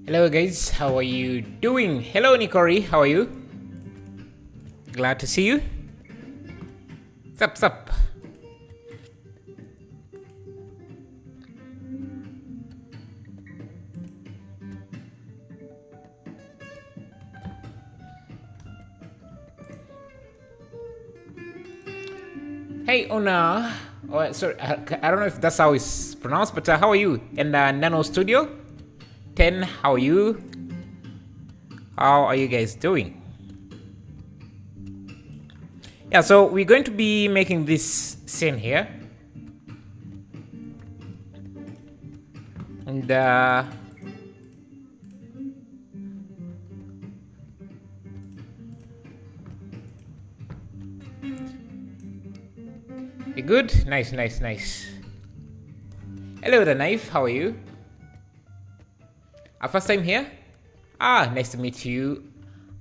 Hello guys, how are you doing? Hello Nikori, how are you? Glad to see you. Sup. Hey Ona. Oh, sorry, I don't know if that's how it's pronounced, but how are you? And Nano Studio 10, how are you? How are you guys doing? Yeah, so we're going to be making this scene here. And you good? Nice. Hello the knife, how are you? Our first time here? Nice to meet you.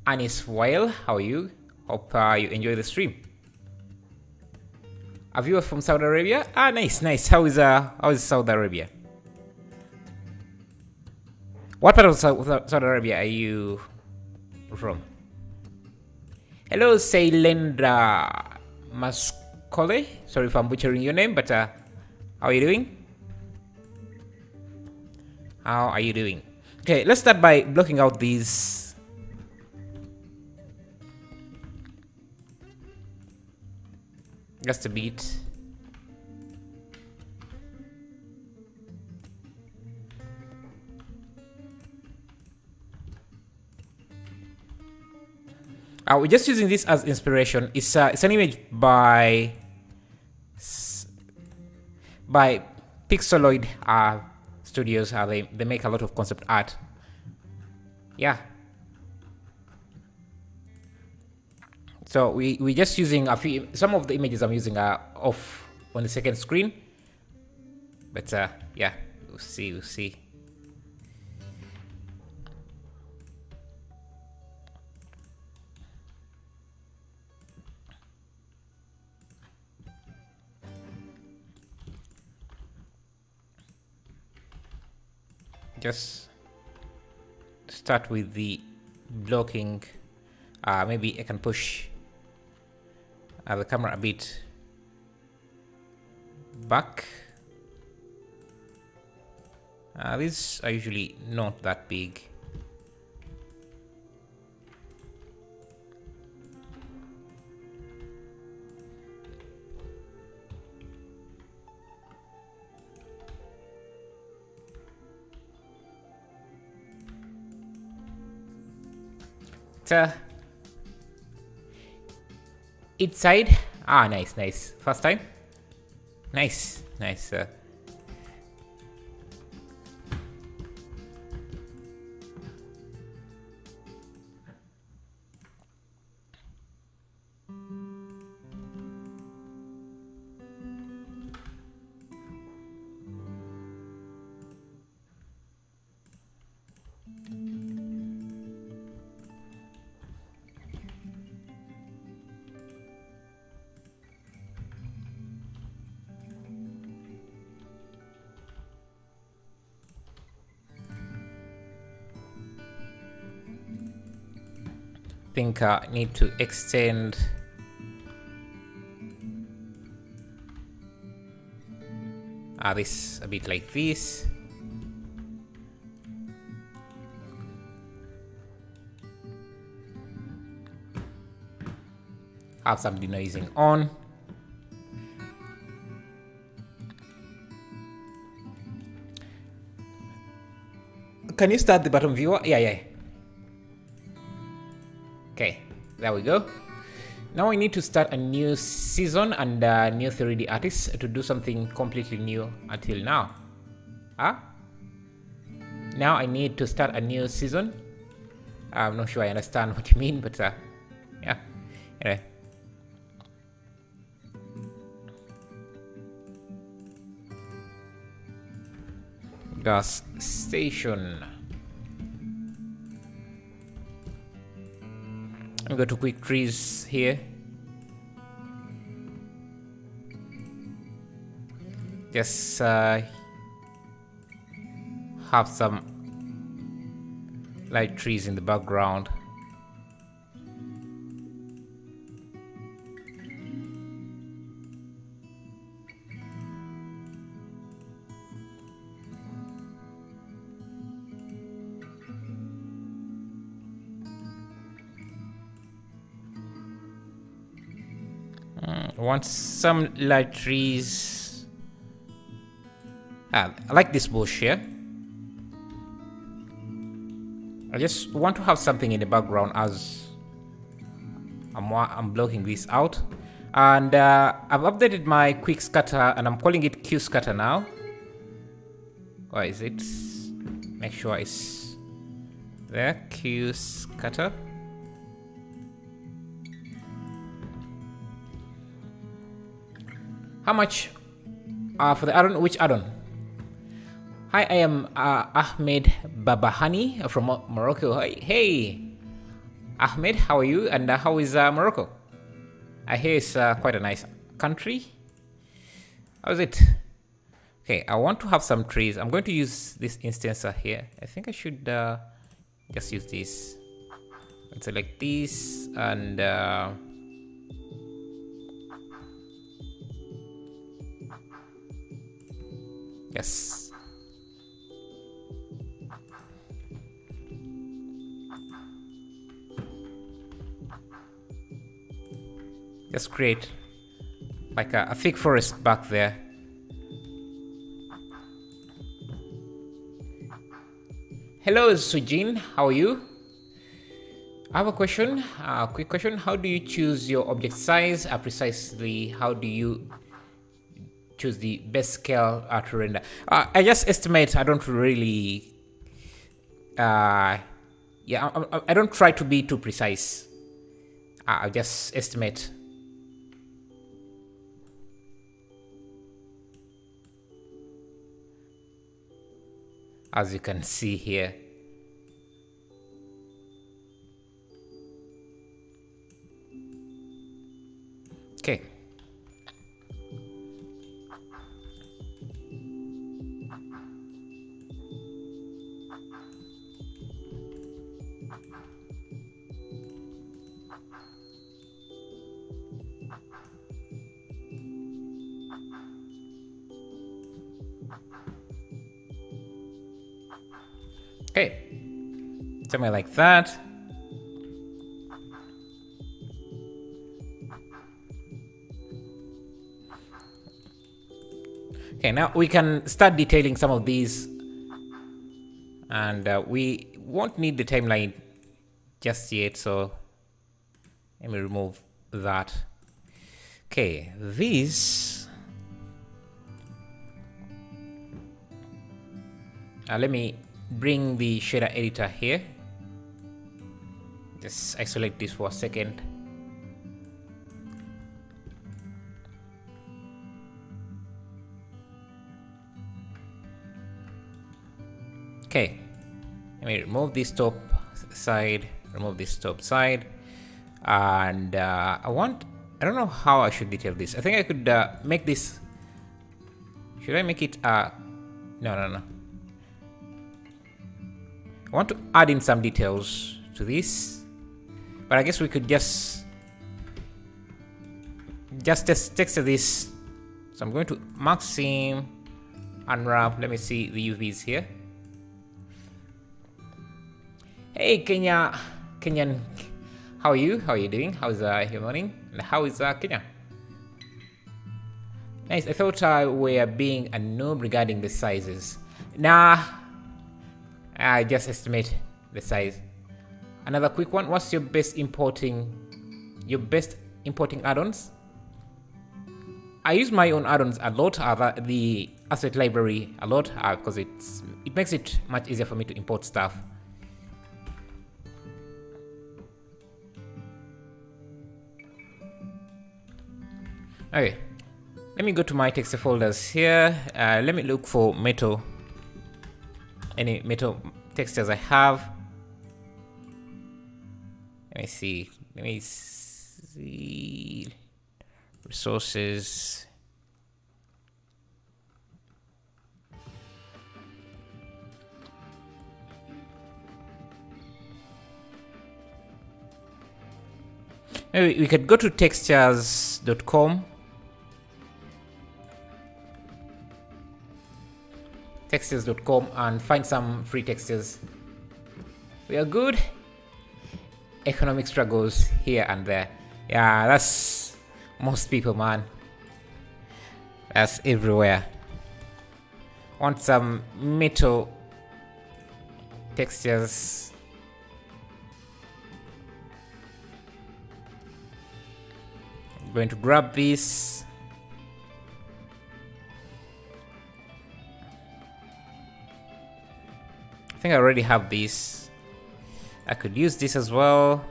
Anis Weil, how are you? Hope you enjoy the stream. A viewer from Saudi Arabia? Nice. How is Saudi Arabia? What part of Saudi Arabia are you from? Hello, Sailendra Maskole. Sorry if I'm butchering your name, but how are you doing? How are you doing? Okay, let's start by blocking out these. Just a bit. We're just using this as inspiration. It's an image by Pixeloid Studios. They make a lot of concept art. Yeah. So we're just using some of the images I'm using are off on the second screen. But yeah, we'll see. Just start with the blocking. Maybe I can push the camera a bit back. These are usually not that big. Each side. Nice. First time. Nice. Think I need to extend this a bit like this. Have some denoising on. Can you start the bottom viewer? Yeah. Okay, there we go. Now we need to start a new season and a new 3D artist to do something completely new until now. Now I need to start a new season. I'm not sure I understand what you mean, but yeah. Anyway. Gas station. I'm going to quick trees here. Just have some light trees in the background. Want some light trees. I like this bush here. I just want to have something in the background as I'm blocking this out. And I've updated my quick scatter and I'm calling it Q scatter now. Where is it? Make sure it's there. Q scatter. How much for the add-on? Which add-on? Hi, I am Ahmed Babahani from Morocco. Hey, Ahmed, how are you? And how is Morocco? I hear it's quite a nice country. How is it? Okay, I want to have some trees. I'm going to use this instancer here. I think I should just use this. Let's select this and yes. Just create like a thick forest back there. Hello, Sujin. How are you? I have a question, a quick question. How do you choose your object size? Precisely, how do you choose the best scale to render? I just estimate. I don't really, I don't try to be too precise. I just estimate. As you can see here. Okay. Okay, something like that. Okay, now we can start detailing some of these, and we won't need the timeline just yet, so let me remove that. Okay, these, let me bring the shader editor here. Just isolate this for a second. Okay, let me remove this top side, remove this top side, and I don't know how I should detail this. I think I could make this. Should I make it no. I want to add in some details to this, but I guess we could just text this. So I'm going to maxim unwrap. Let me see the UVs here. Hey Kenyan, how are you? How are you doing? How's your morning? And how is Kenya? Nice. I thought we were being a noob regarding the sizes. Nah. I just estimate the size. Another quick one. What's your best importing add-ons? I use my own add-ons a lot, the asset library a lot, because it makes it much easier for me to import stuff. Okay, let me go to my text folders here. Let me look for metal. Any metal textures I have. Let me see. Resources. Maybe we could go to textures.com. Textures.com and find some free textures. We are good. Economic struggles here and there. Yeah, that's most people, man. That's everywhere. Want some metal textures. I'm going to grab this. I think I already have this. I could use this as well.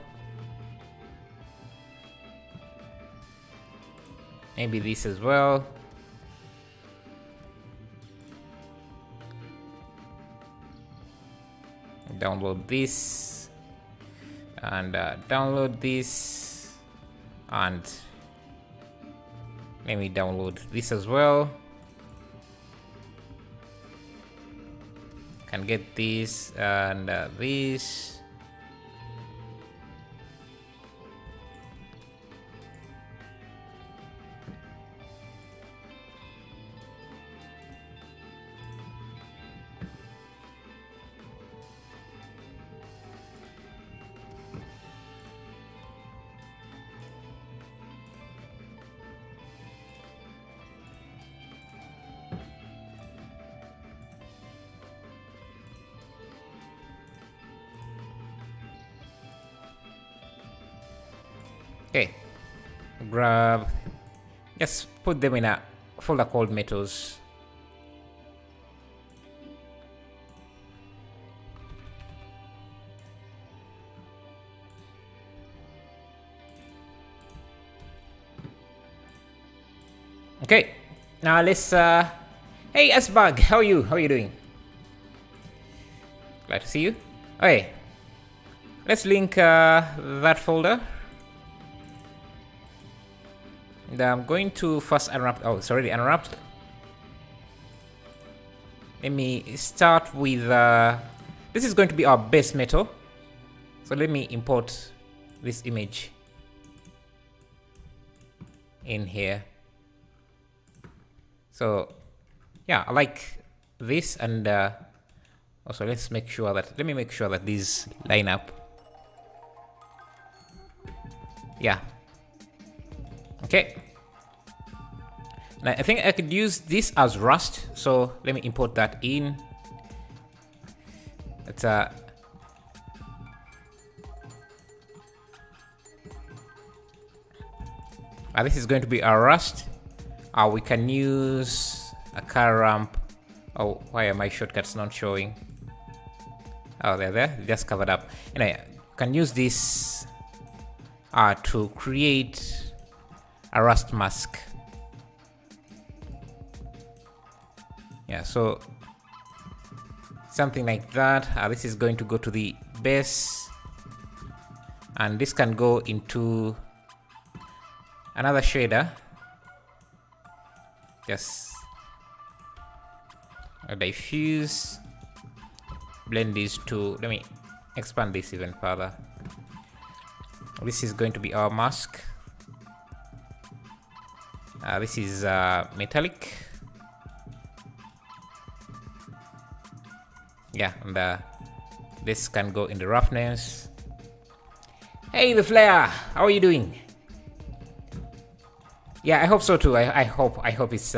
Maybe this as well. Download this and download this, and let me download this as well. Can get this and this. Okay, grab, just put them in a folder called metals. Okay, now let's hey Asbag, how are you? How are you doing? Glad to see you. Okay, let's link that folder. And I'm going to first unwrap. Oh, it's already unwrapped. Let me start with this is going to be our base metal. So let me import this image in here. So yeah, I like this, and also let me make sure that these line up. Yeah. Okay. Now I think I could use this as rust, so let me import that in. It's this is going to be our rust. We can use a car ramp. Oh, why are my shortcuts not showing? Oh, they're there. Just covered up. Anyway, can use this to create a rust mask. Yeah, so something like that. This is going to go to the base, and this can go into another shader. Just a diffuse, blend these two. Let me expand this even further. This is going to be our mask. This is metallic. Yeah, and this can go in the roughness. Hey, the flare, how are you doing? Yeah, I hope so too. I hope it's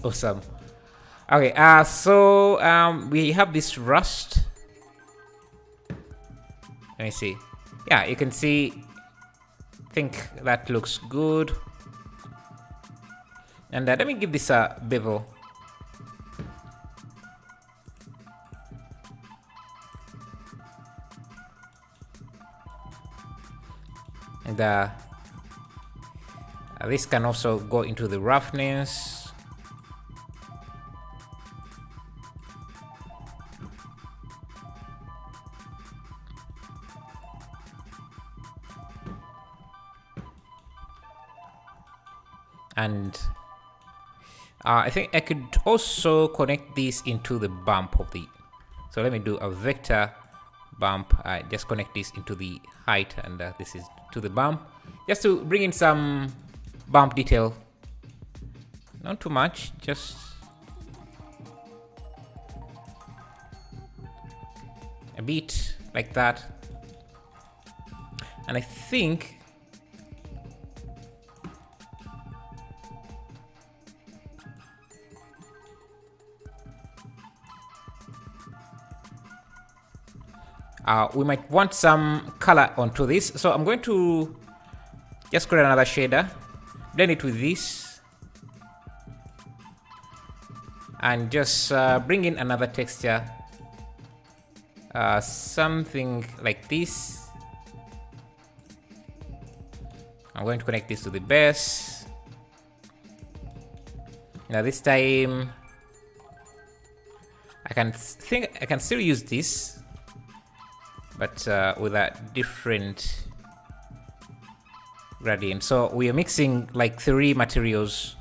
awesome. Okay, so we have this rust. Let me see. Yeah, you can see. I think that looks good. And let me give this a bevel. And this can also go into the roughness. And I think I could also connect this into the bump of the. So let me do a vector bump. Just connect this into the height, and this is to the bump. just to bring in some bump detail. Not too much, just a bit like that. And I think we might want some color onto this, so I'm going to just create another shader, blend it with this, and just bring in another texture, something like this. I'm going to connect this to the base. Now this time I can still use this, but with a different gradient. So we are mixing like 3 materials.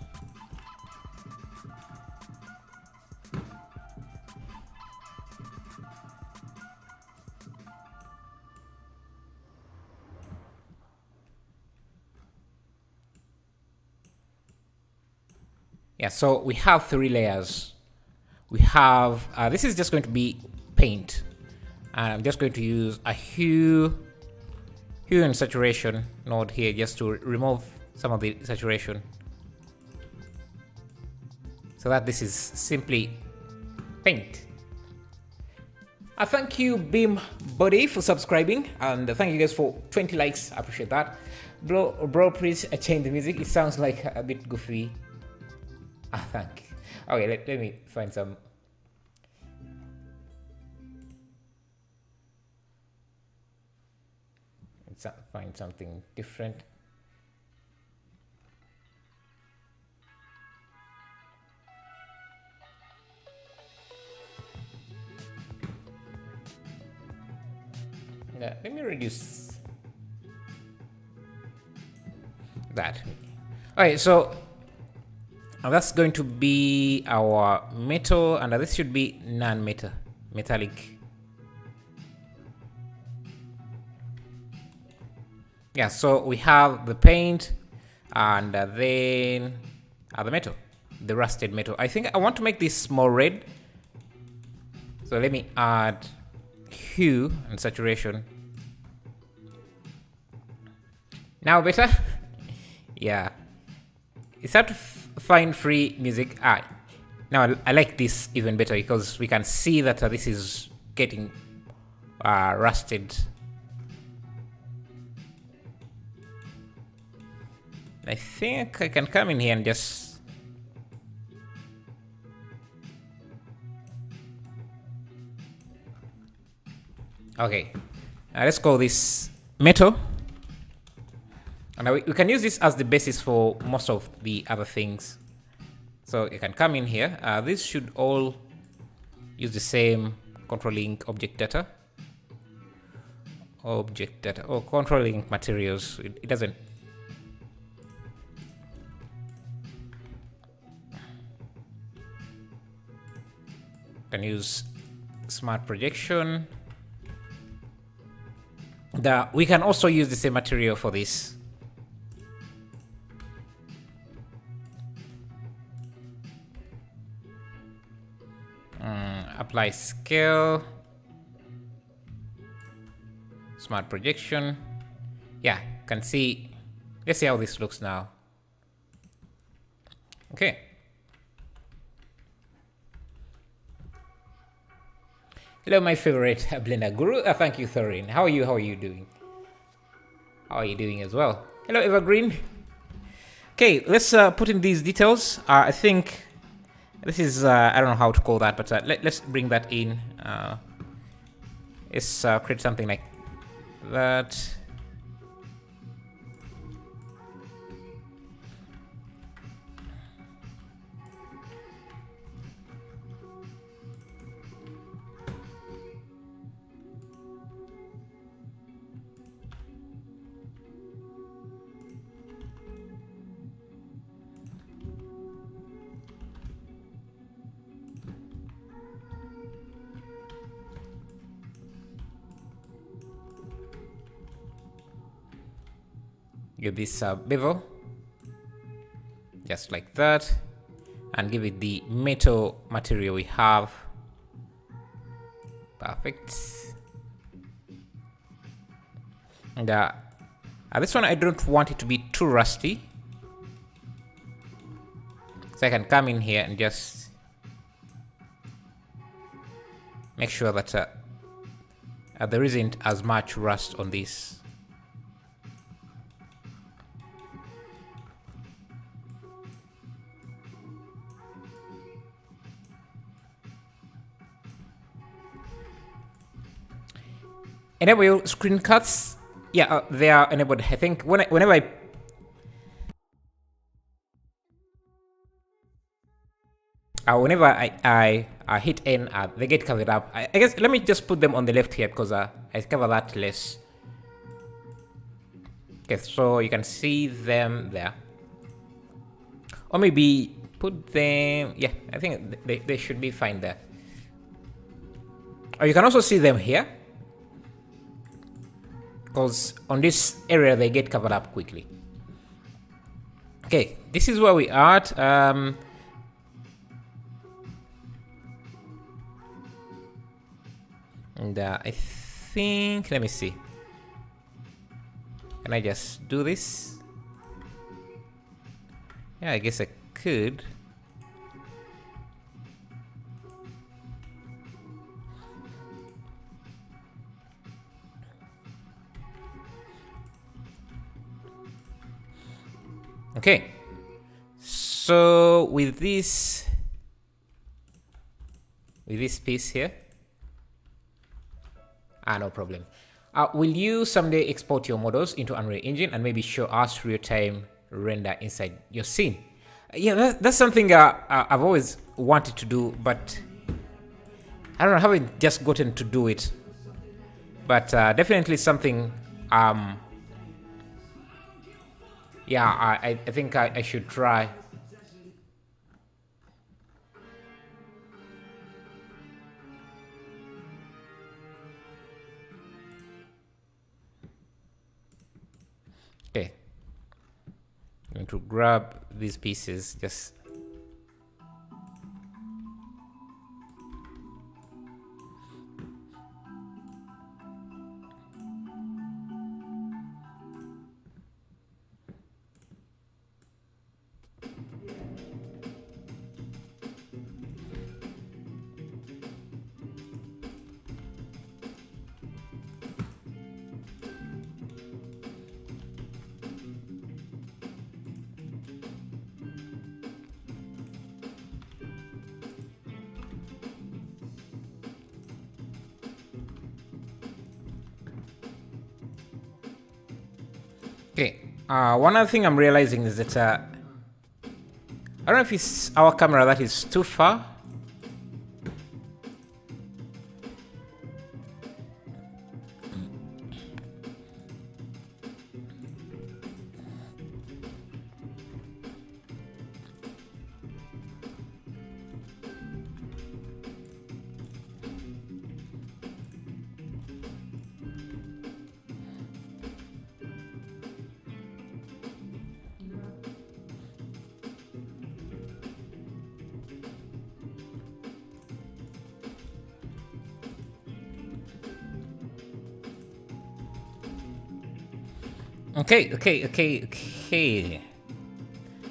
Yeah, so we have 3 layers. We have, this is just going to be paint. And I'm just going to use a hue and saturation node here just to remove some of the saturation, so that this is simply paint. Thank you, Beam Buddy, for subscribing, and thank you guys for 20 likes. I appreciate that. Bro, please change the music. It sounds like a bit goofy. Thank you. Okay, let me find some. Find something different. Yeah, let me reduce that. Okay, so that's going to be our metal, and this should be metallic. Yeah, so we have the paint and then the metal, the rusted metal. I think I want to make this more red. So let me add hue and saturation. Now better? Yeah. It's hard to find free music. Now I like this even better because we can see that this is getting rusted. I think I can come in here and just okay. Let's call this metal, and we can use this as the basis for most of the other things. So you can come in here. This should all use the same controlling object data or controlling materials. It doesn't. Can use smart projection. We can also use the same material for this. Apply scale, smart projection. Yeah, can see. Let's see how this looks now. Okay. Hello, my favorite Blender Guru. Thank you, Thorin. How are you? How are you doing? How are you doing as well? Hello, Evergreen. Okay, let's put in these details. I think this is, I don't know how to call that, but let's bring that in. Let's create something like that. give this bevel, just like that, and give it the metal material we have. Perfect. And this one I don't want it to be too rusty, so I can come in here and just make sure that there isn't as much rust on this. Enable screen cuts. Yeah, they are enabled. I think whenever I hit N, they get covered up. I guess let me just put them on the left here because I cover that less. Okay, so you can see them there. Or maybe put them, yeah, I think they should be fine there. Or you can also see them here, because on this area they get covered up quickly. Okay, this is where we are at. And I think, let me see. Can I just do this? Yeah, I guess I could. Okay, so with this piece here, no problem. Will you someday export your models into Unreal Engine and maybe show us real-time render inside your scene? Yeah, that's something I've always wanted to do, but I don't know, I haven't just gotten to do it. But definitely something. Yeah, I think I should try. Okay. I'm going to grab these pieces, just okay. One other thing I'm realizing is that I don't know if it's our camera that is too far. Okay.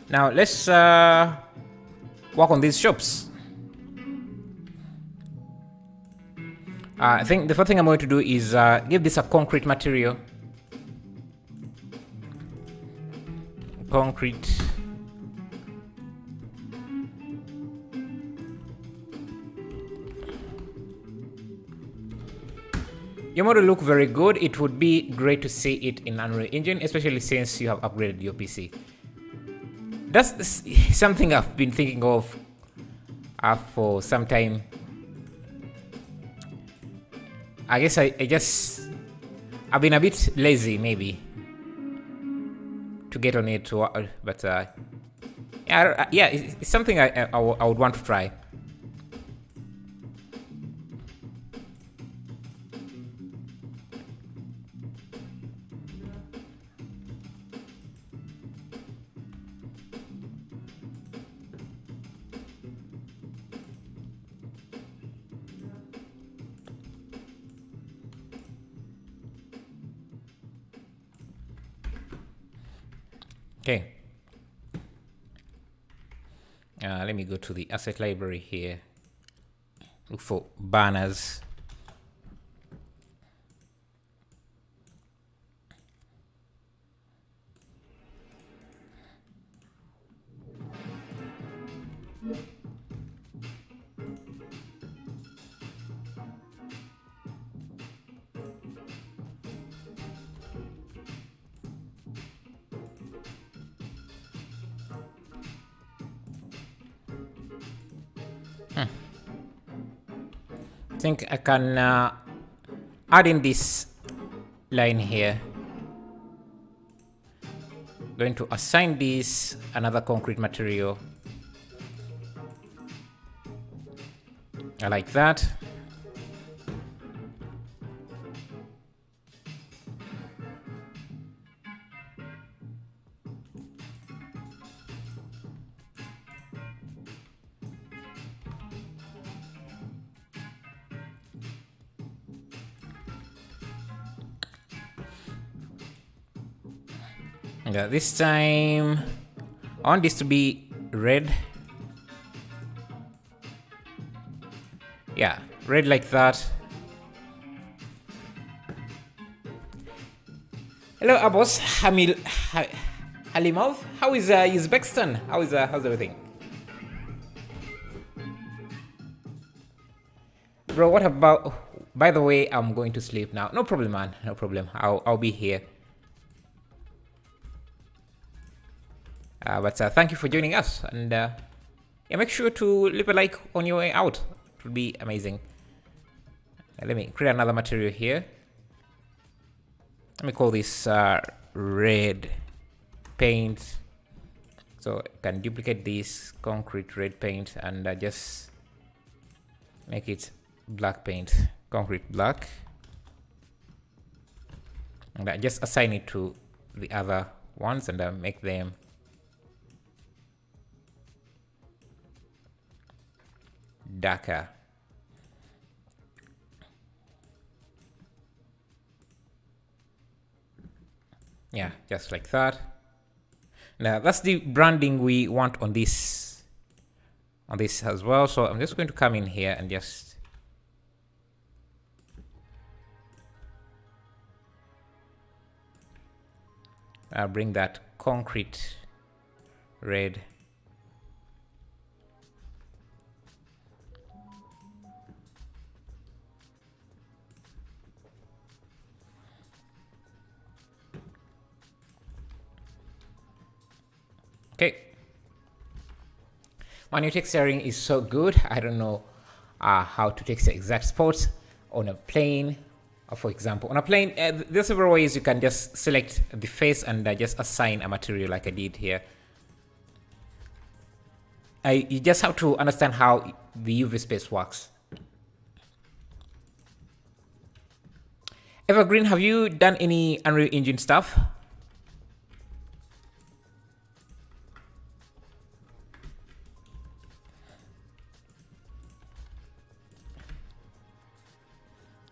Now let's work on these shops. I think the first thing I'm going to do is give this a concrete material. Concrete. Your model look very good. It would be great to see it in Unreal Engine, especially since you have upgraded your PC. That's something I've been thinking of for some time. I guess I've been a bit lazy maybe to get on it, but yeah, it's something I would want to try. Okay. Let me go to the asset library here. Look for banners. I think I can add in this line here. Going to assign this another concrete material. I like that. Yeah, this time I want this to be red. Yeah, red like that. Hello, Abbas Halimov. How is Uzbekistan? How's everything? Bro, what about? By the way, I'm going to sleep now. No problem, man. No problem. I'll be here. But thank you for joining us, and yeah, make sure to leave a like on your way out. It would be amazing. Let me create another material here. Let me call this red paint. So I can duplicate this concrete red paint and just make it black paint, concrete black. And I just assign it to the other ones and make them darker. Yeah, just like that. Now that's the branding we want on this as well. So I'm just going to come in here and just bring that concrete red. Okay. My new texturing is so good. I don't know how to texture exact spots on a plane. For example, on a plane, there's several ways you can just select the face and just assign a material like I did here. You just have to understand how the UV space works. Evergreen, have you done any Unreal Engine stuff?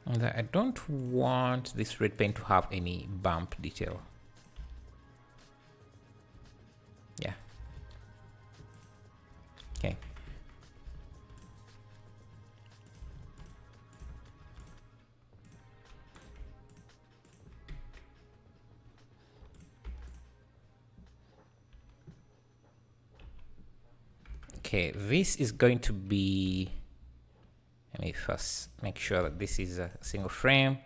And I don't want this red paint to have any bump detail. Yeah. Okay. Okay, this is going to be, let me first make sure that this is a single frame.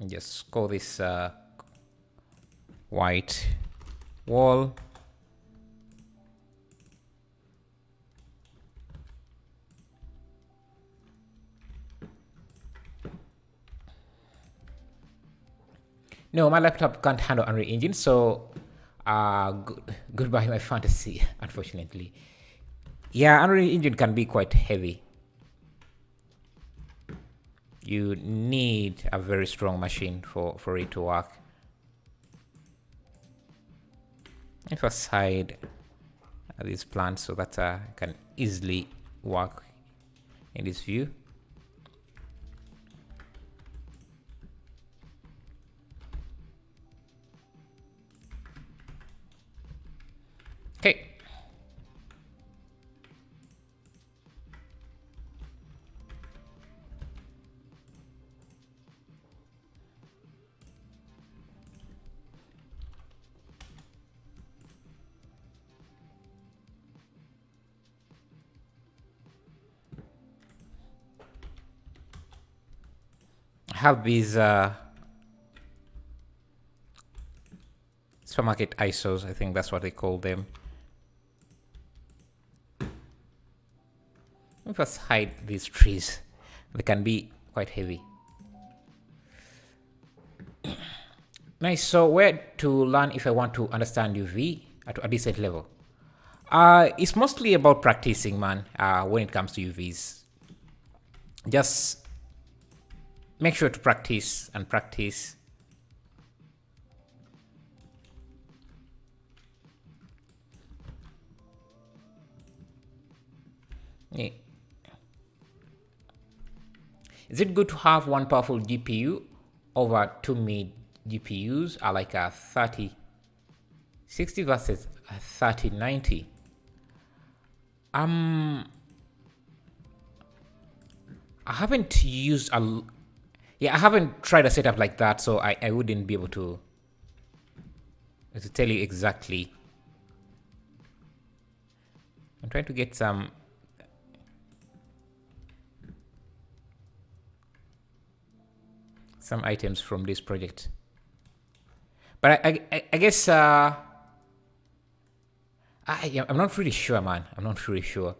And just call this white wall. No, my laptop can't handle Unreal Engine, so goodbye my fantasy, unfortunately. Yeah, Unreal Engine can be quite heavy. You need a very strong machine for it to work. If I hide these plants so that I can easily work in this view. Okay. I have these supermarket ISOs, I think that's what they call them. Let me first hide these trees. They can be quite heavy. Nice. So where to learn if I want to understand UV at a decent level? It's mostly about practicing, man, when it comes to UVs. Just make sure to practice and practice. Yeah. Is it good to have one powerful GPU over two mid GPUs, like a 3060 versus a 3090? I haven't used I haven't tried a setup like that, so I wouldn't be able to tell you exactly. I'm trying to get some items from this project, but I guess I'm not really sure, man. I'm not really sure.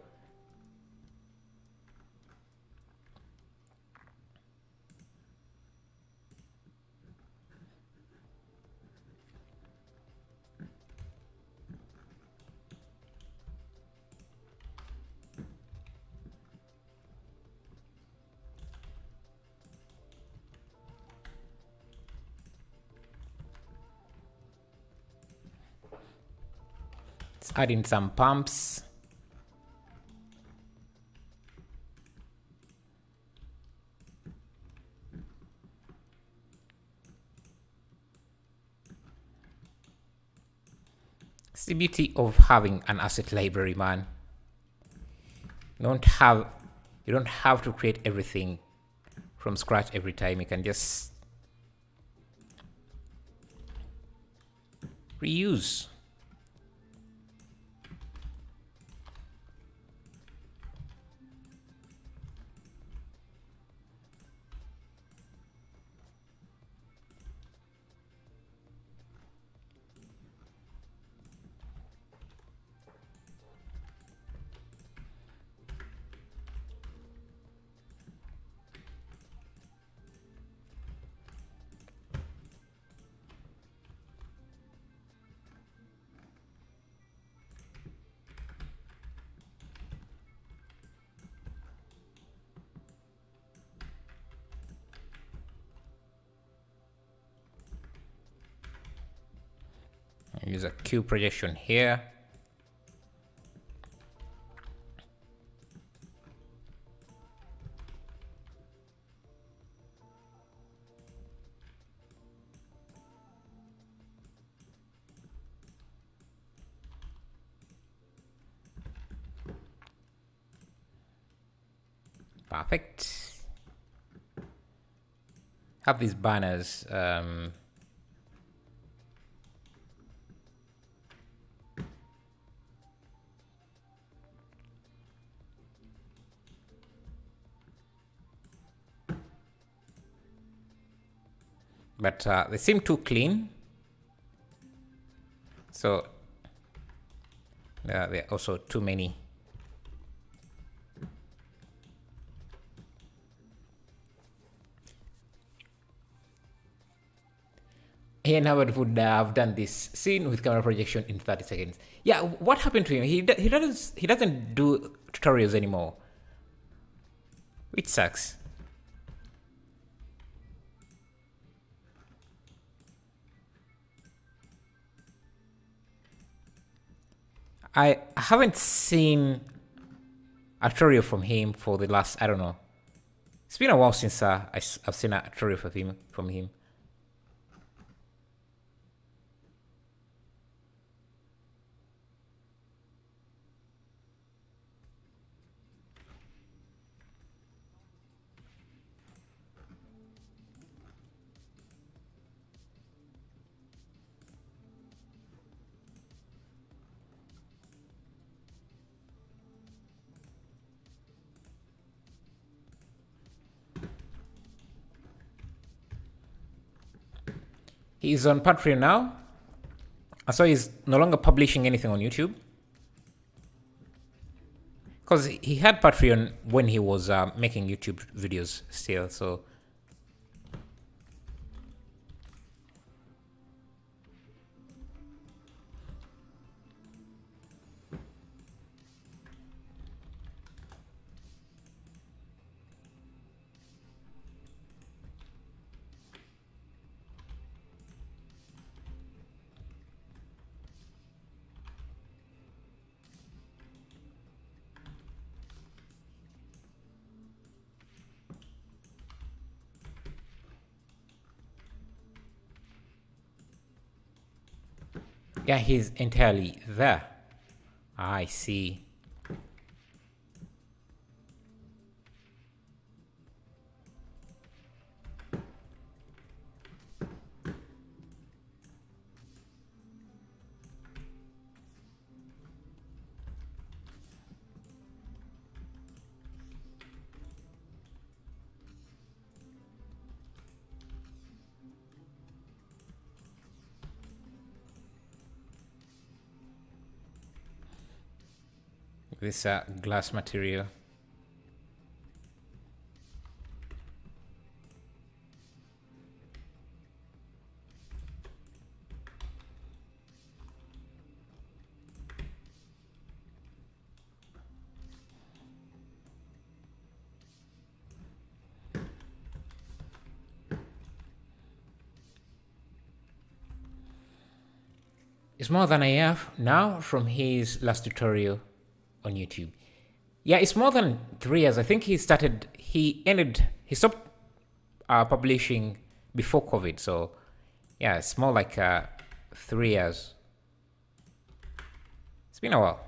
Let's add in some pumps. It's the beauty of having an asset library, man. You don't have to create everything from scratch every time. You can just reuse. Use a Q projection here. Perfect. Have these banners. But they seem too clean. So there are also too many. Ian Howard would have done this scene with camera projection in 30 seconds. Yeah, what happened to him? He doesn't do tutorials anymore, which sucks. I haven't seen a tutorial from him for the last, I don't know. It's been a while since I've seen a tutorial from him. He's on Patreon now. I saw he's no longer publishing anything on YouTube. Because he had Patreon when he was making YouTube videos still, so. Yeah, he's entirely there. I see. This glass material. It's more than I have now from his last tutorial on YouTube. Yeah, it's more than 3 years. I think he stopped publishing before COVID. So yeah, it's more like 3 years. It's been a while.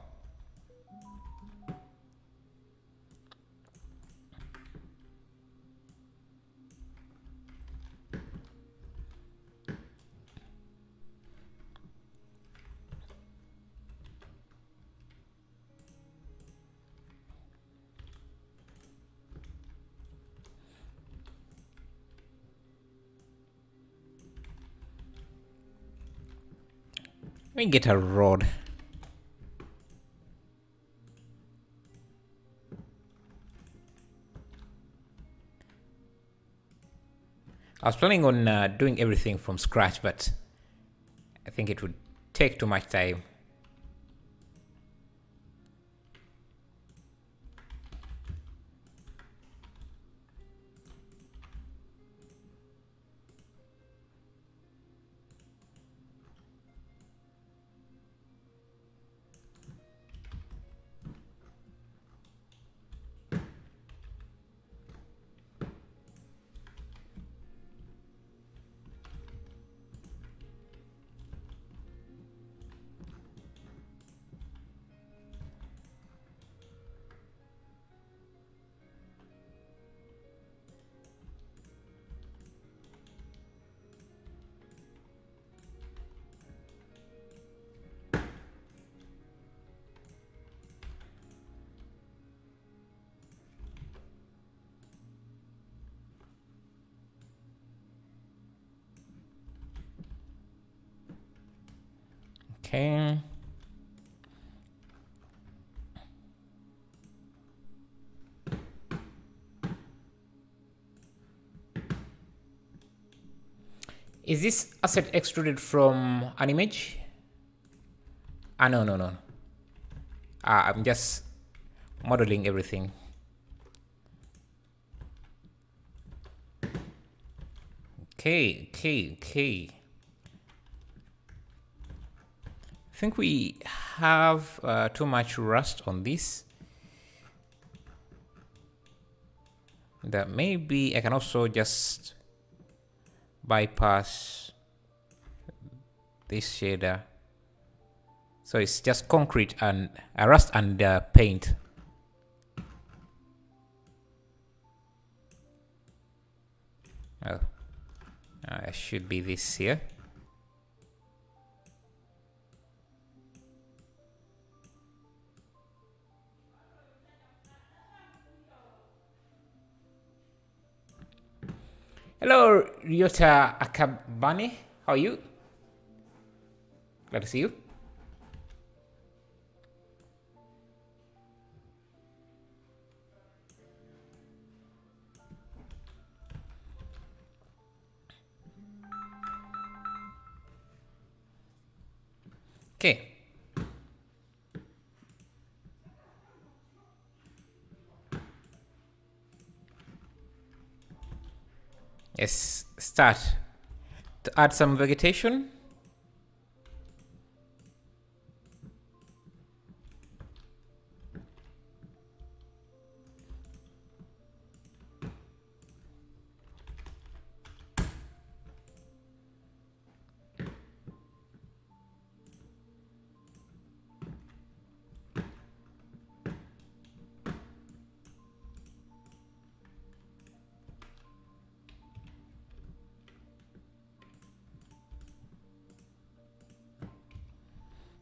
Let me get a rod. I was planning on doing everything from scratch, but I think it would take too much time. Okay. Is this asset extruded from an image? No. I'm just modeling everything. Okay. I think we have too much rust on this. That maybe I can also just bypass this shader. So it's just concrete and rust and paint. Oh, it should be this here. Hello, Ryota Akabane. How are you? Glad to see you. Okay. Let's start to add some vegetation.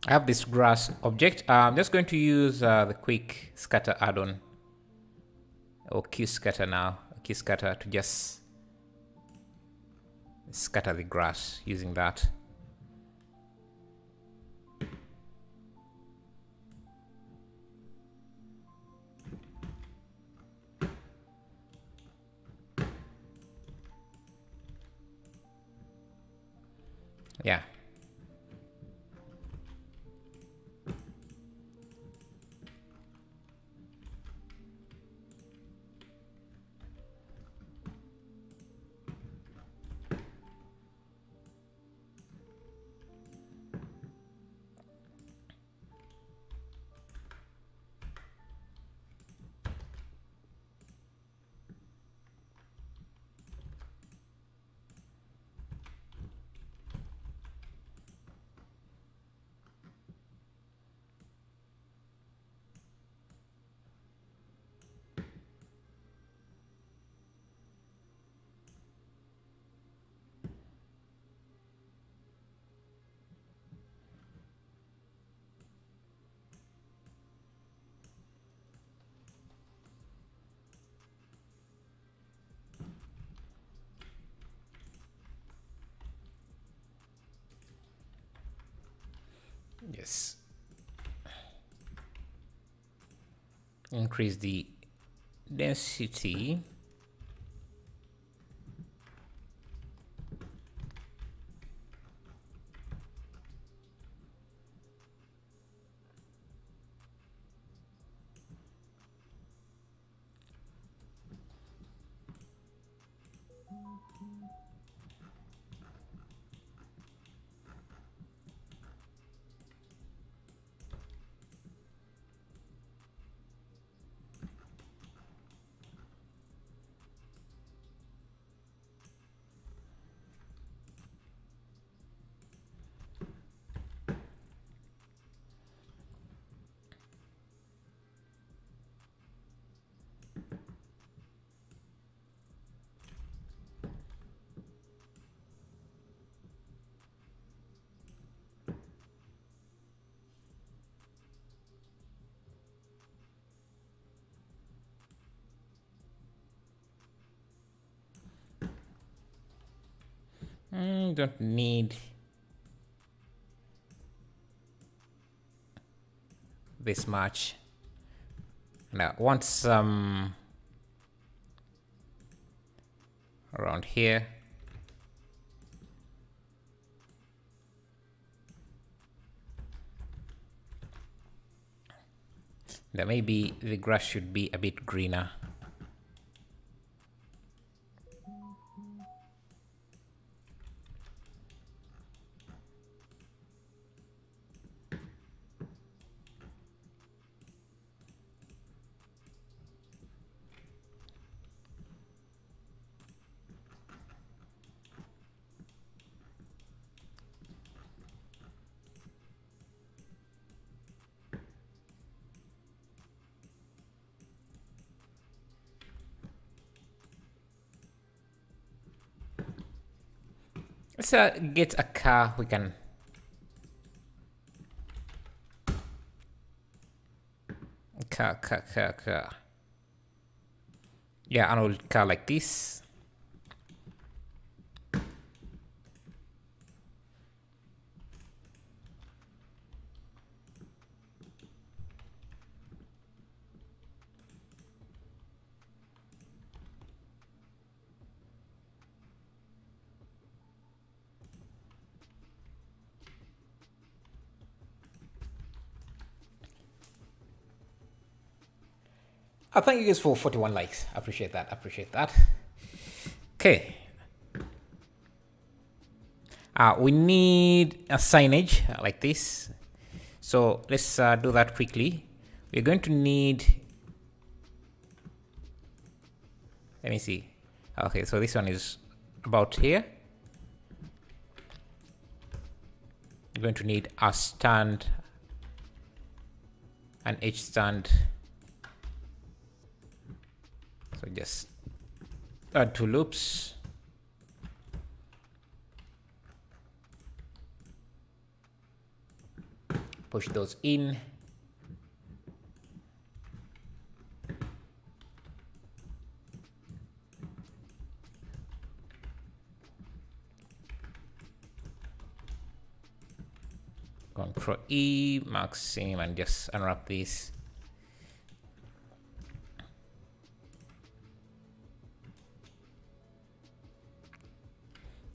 I have this grass object. I'm just going to use the quick scatter add-on, or QScatter now. QScatter to just scatter the grass using that. Yeah. Yes. Increase the density. Don't need this much. Now, I want some around here. Now maybe the grass should be a bit greener. Let's get a car we can. Car. Yeah, an old car like this. Thank you guys for 41 likes. Appreciate that. Okay. We need a signage like this. So let's do that quickly. We're going to need, let me see. Okay, so this one is about here. We're going to need a stand, an H stand. So just add 2 loops. Push those in. Control E, mark same, and just unwrap this.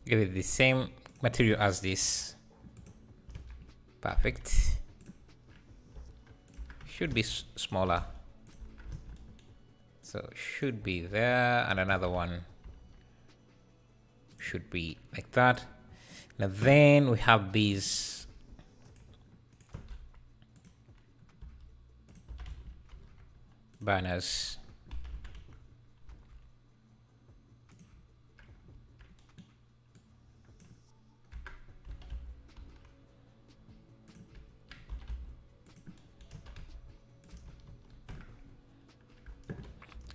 Give it the same material as this. Perfect. Should be smaller. So should be there, and another one should be like that. Now then we have these banners.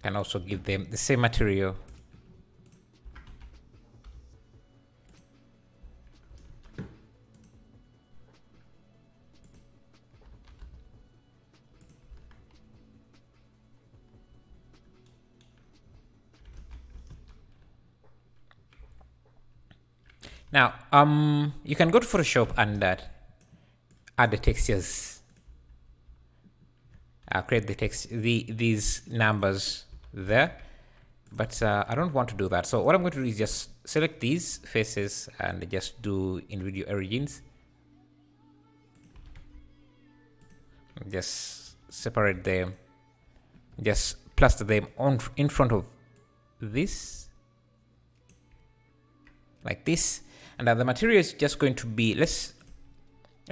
Can also give them the same material. Now, you can go to Photoshop and add the textures. Create the text, these numbers there, but I don't want to do that. So what I'm going to do is just select these faces and just do in video origins. Just separate them, just plaster them on in front of this, like this. And the material is just going to be, let's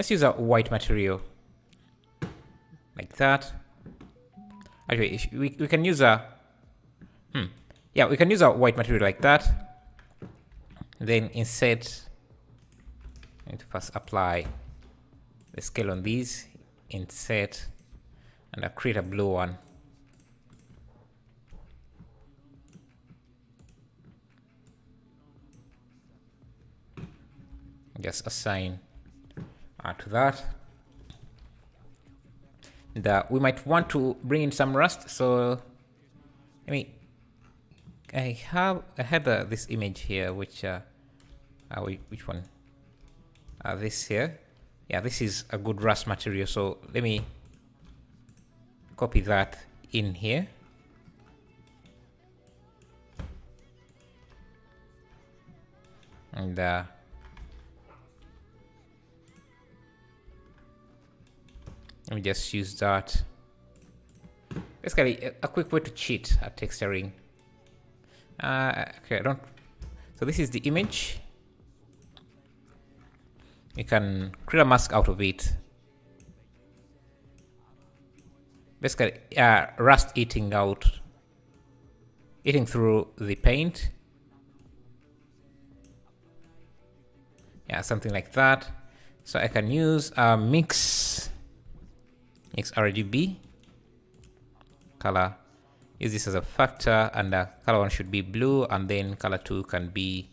use a white material like that. Actually, we can use a yeah, we can use a white material like that. Then insert, and first apply the scale on these, insert, and I'll create a blue one. Just assign to that. We might want to bring in some rust, so I had this image here, which one? This here. Yeah, this is a good rust material, so let me copy that in here. And let me just use that. Basically, a quick way to cheat at texturing. Okay, so this is the image. You can create a mask out of it. Basically, rust eating through the paint. Yeah, something like that. So I can use mix RGB color. Use this as a factor, and color 1 should be blue, and then color 2 can be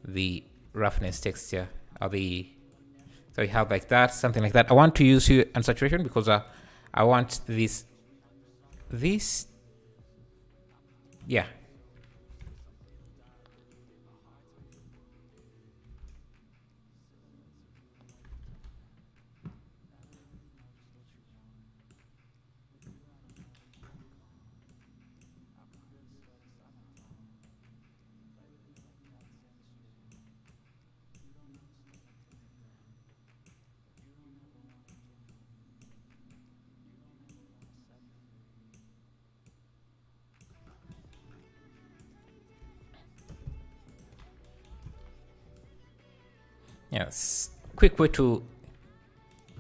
the roughness texture, or the, so we have like that, something like that. I want to use hue and saturation because I want this, yeah. Yes, quick way to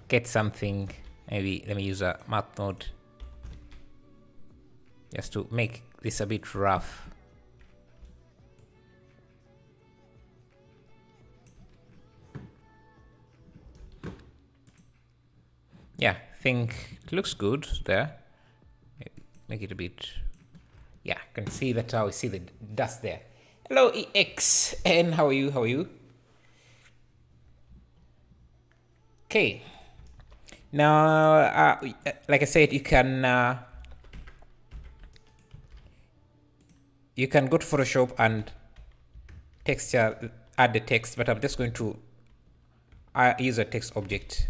get something. Maybe let me use a math node just to make this a bit rough. Yeah, I think it looks good there. Make it a bit, yeah, you can see that. We see the dust there. Hello EXN, how are you? How are you? Okay. Now, like I said, you can go to Photoshop and texture, add the text, but I'm just going to use a text object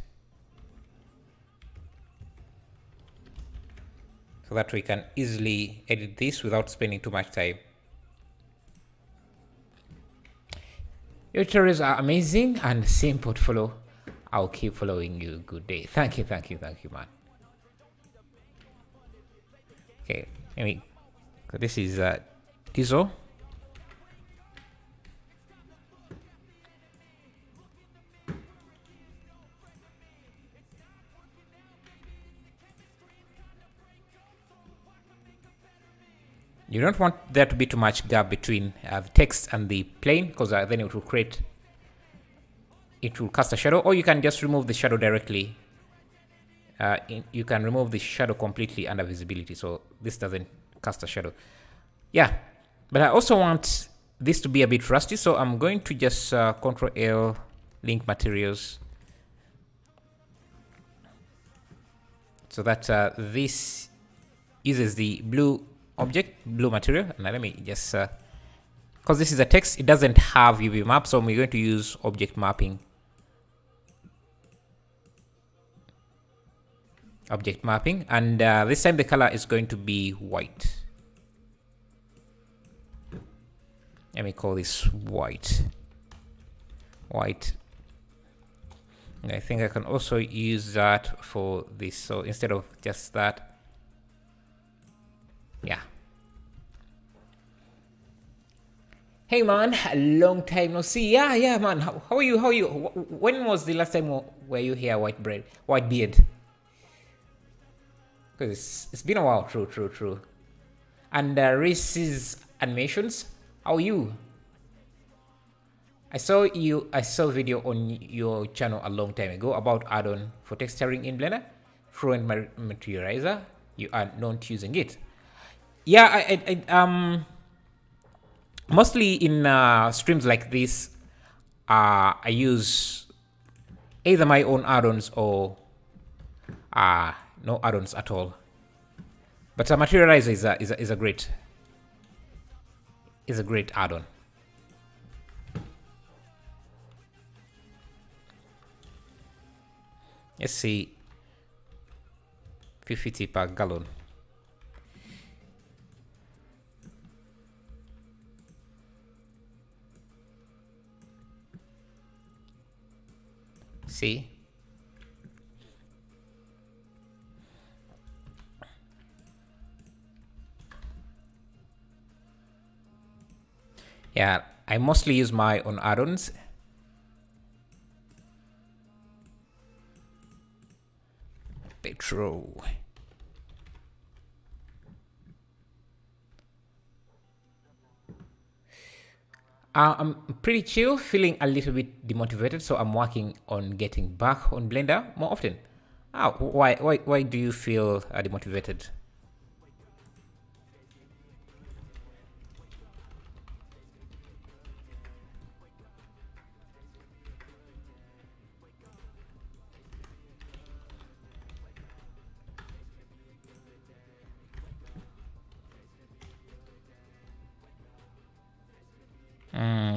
so that we can easily edit this without spending too much time. Your tutorials are amazing and simple to follow. I'll keep following you. Good day. Thank you, man. Okay, so this is Tizo. You don't want there to be too much gap between the text and the plane, because then it will create, it will cast a shadow. Or you can just remove the shadow directly. You can remove the shadow completely under visibility, so this doesn't cast a shadow. Yeah, but I also want this to be a bit rusty, so I'm going to just Control L, link materials, so that this uses the blue object, blue material. And let me just, because this is a text, it doesn't have UV map, so we're going to use object mapping. And this time the color is going to be white. Let me call this white. And I think I can also use that for this, so instead of just that, yeah. Hey man, a long time no see. Yeah man, how are you? When was the last time were you here, white beard? Because it's been a while. True. And Reese's Animations, how are you? I saw a video on your channel a long time ago about add-on for texturing in Blender, Fluent Materializer. You are not using it. Yeah, I mostly in streams like this, I use either my own add-ons or no add-ons at all. But Materializer is a great add-on. Let's see, 50 per gallon. See? Yeah, I mostly use my own add-ons. Petrol. I'm pretty chill, feeling a little bit demotivated, so I'm working on getting back on Blender more often. Why do you feel demotivated?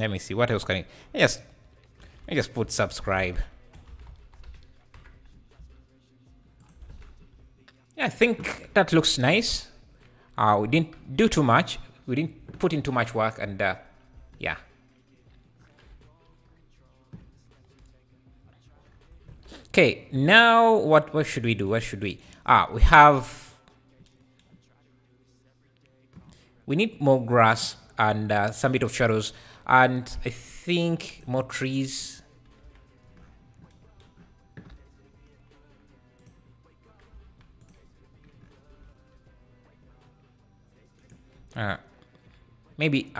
Let me see what else can I just put subscribe. Yeah, I think that looks nice. We didn't do too much. We didn't put in too much work, and yeah. Okay, now what should we do? What should we? We need more grass and some bit of shadows, and I think more trees. Maybe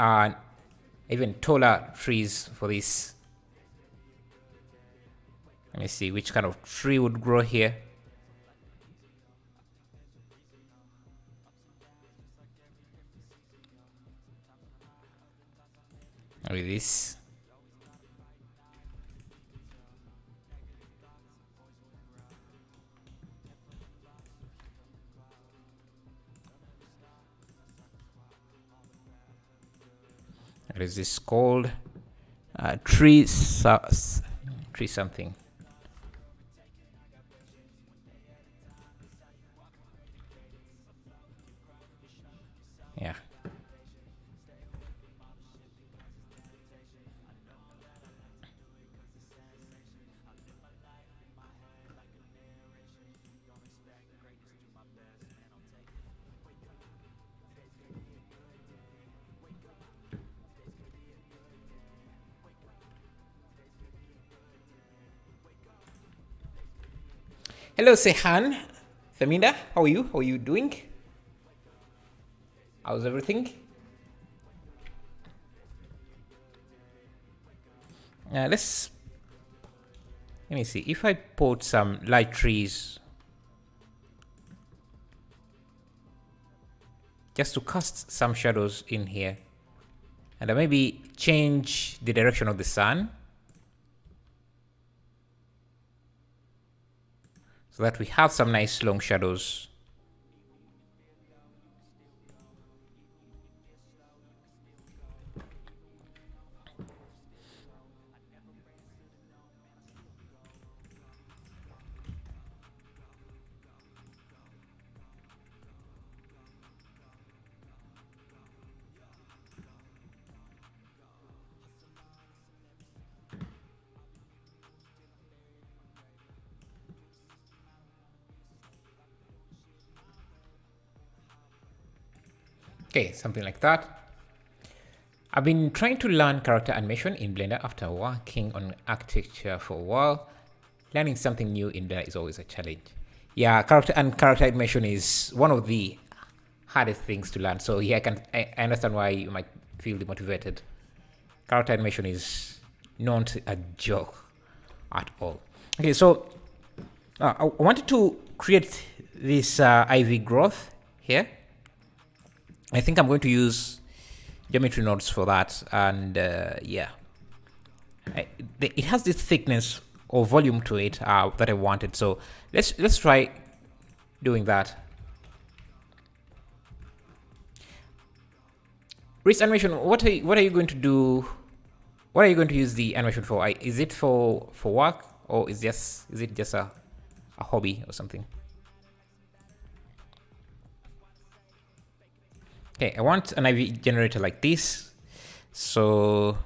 even taller trees for this. Let me see which kind of tree would grow here. With this. What is this called? Tree something. Yeah. Hello, Sehan. Feminda, how are you? How are you doing? How's everything? Let me see. If I put some light trees just to cast some shadows in here, and maybe change the direction of the sun, so that we have some nice long shadows. Okay, something like that. I've been trying to learn character animation in Blender after working on architecture for a while. Learning something new in Blender is always a challenge. Yeah, character animation is one of the hardest things to learn. So yeah, I understand why you might feel demotivated. Character animation is not a joke at all. Okay, so I wanted to create this ivy growth here. I think I'm going to use geometry nodes for that, and yeah, it has this thickness or volume to it that I wanted. So let's try doing that. Wrist animation. What are you going to do? What are you going to use the animation for? Is it for work, or is it just a hobby or something? Okay, I want an IV generator like this. So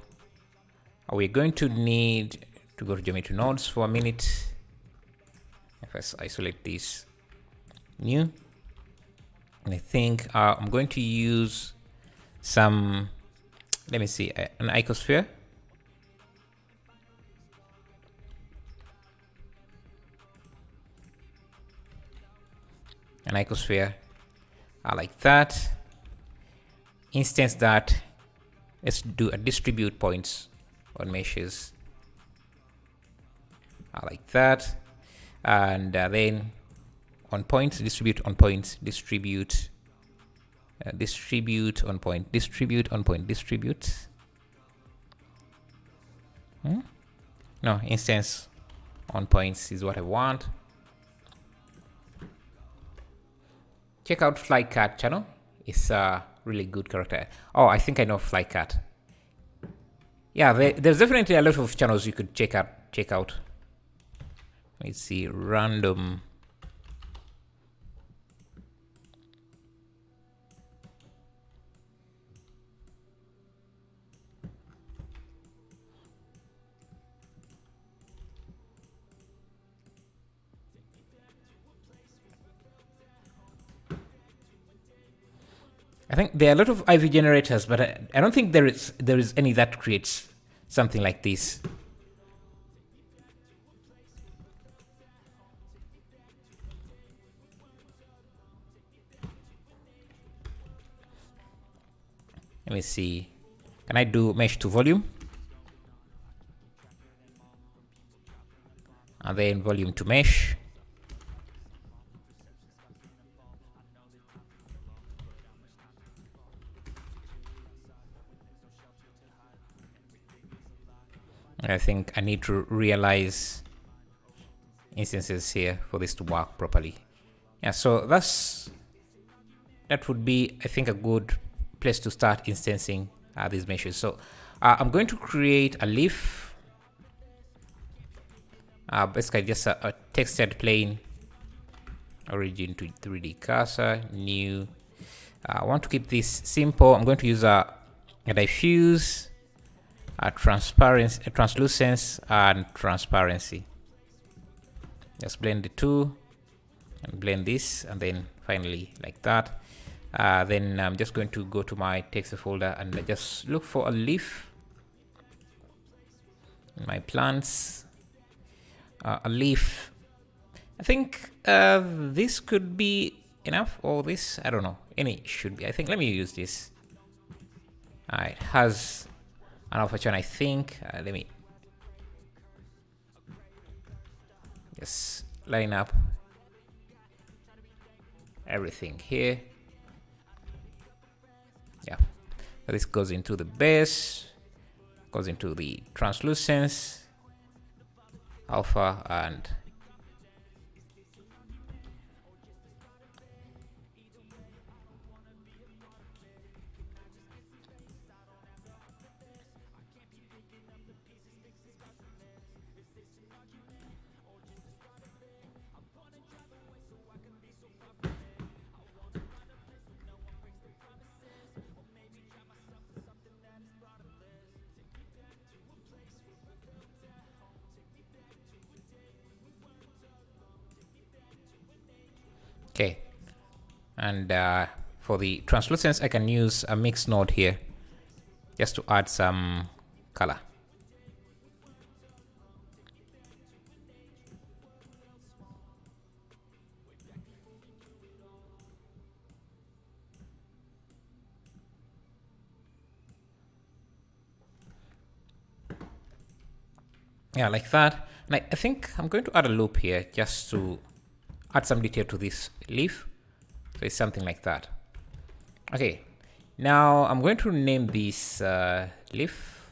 we're going to need to go to geometry nodes for a minute. If I isolate this new, and I think I'm going to use some, let me see, an icosphere. An icosphere like that. Instance that, let's do a distribute points on meshes like that, and then on points, distribute on points, distribute on point, distribute on point, distribute. No, instance on points is what I want. Check out Flycat channel. It's a really good character. Oh, I think I know Flycat. Yeah, there's definitely a lot of channels you could check out. Let's see, random. I think there are a lot of IV generators, but I don't think there is any that creates something like this. Let me see. Can I do mesh to volume? And then volume to mesh. I think I need to realize instances here for this to work properly. Yeah, so that would be, I think, a good place to start instancing these meshes. So I'm going to create a leaf, basically just a textured plane, origin to 3D cursor, new. I want to keep this simple. I'm going to use a diffuse, transparency, translucence, and transparency. Just blend the two and blend this, and then finally like that. Then I'm just going to go to my text folder and just look for a leaf in my plants. A leaf. I think this could be enough, or this, I don't know. Any should be. I think let me use this. It has an option, I think. Let me just line up everything here. Yeah, so this goes into the base, goes into the translucence, alpha, and okay. And for the translucence, I can use a mix node here just to add some color. Yeah, like that. And I think I'm going to add a loop here just to add some detail to this leaf. So it's something like that. Okay, now I'm going to name this leaf.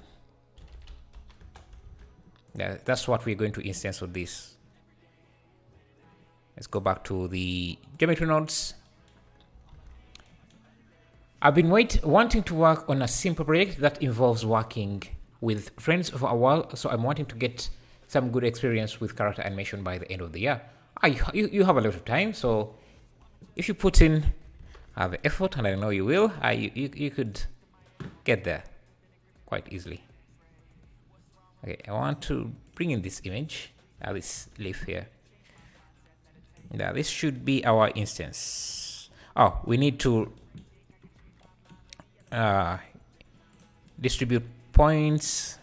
Yeah, that's what we're going to instance of this. Let's go back to the geometry nodes. I've been wanting to work on a simple project that involves working with friends for a while, so I'm wanting to get some good experience with character animation by the end of the year. You have a lot of time, so if you put in the effort, and I know you will, you could get there quite easily. Okay, I want to bring in this image, this leaf here. Now this should be our instance. Oh, we need to distribute points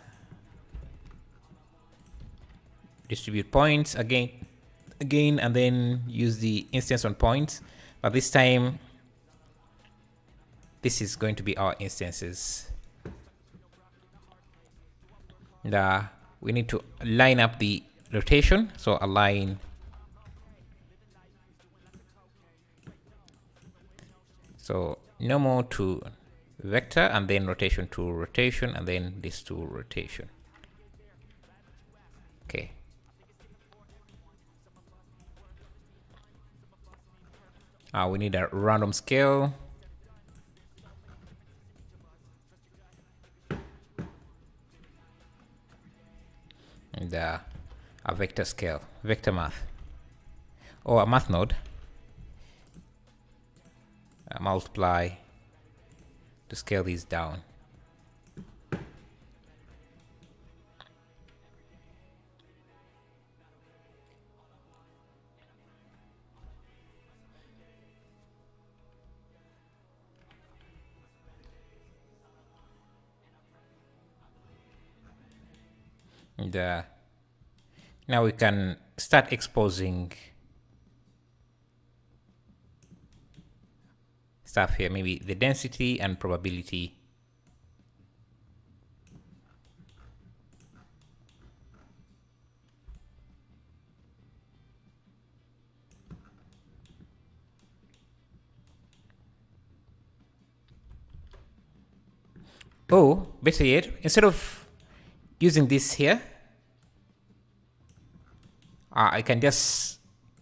again, and then use the instance on points, but this time this is going to be our instances. And we need to line up the rotation, so align. So normal to vector, and then rotation to rotation, and then this to rotation. Okay. We need a random scale. in a vector scale, vector math, or a math node. Multiply to scale these down. And now we can start exposing stuff here, maybe the density and probability. Oh, better yet, instead of using this here, I can just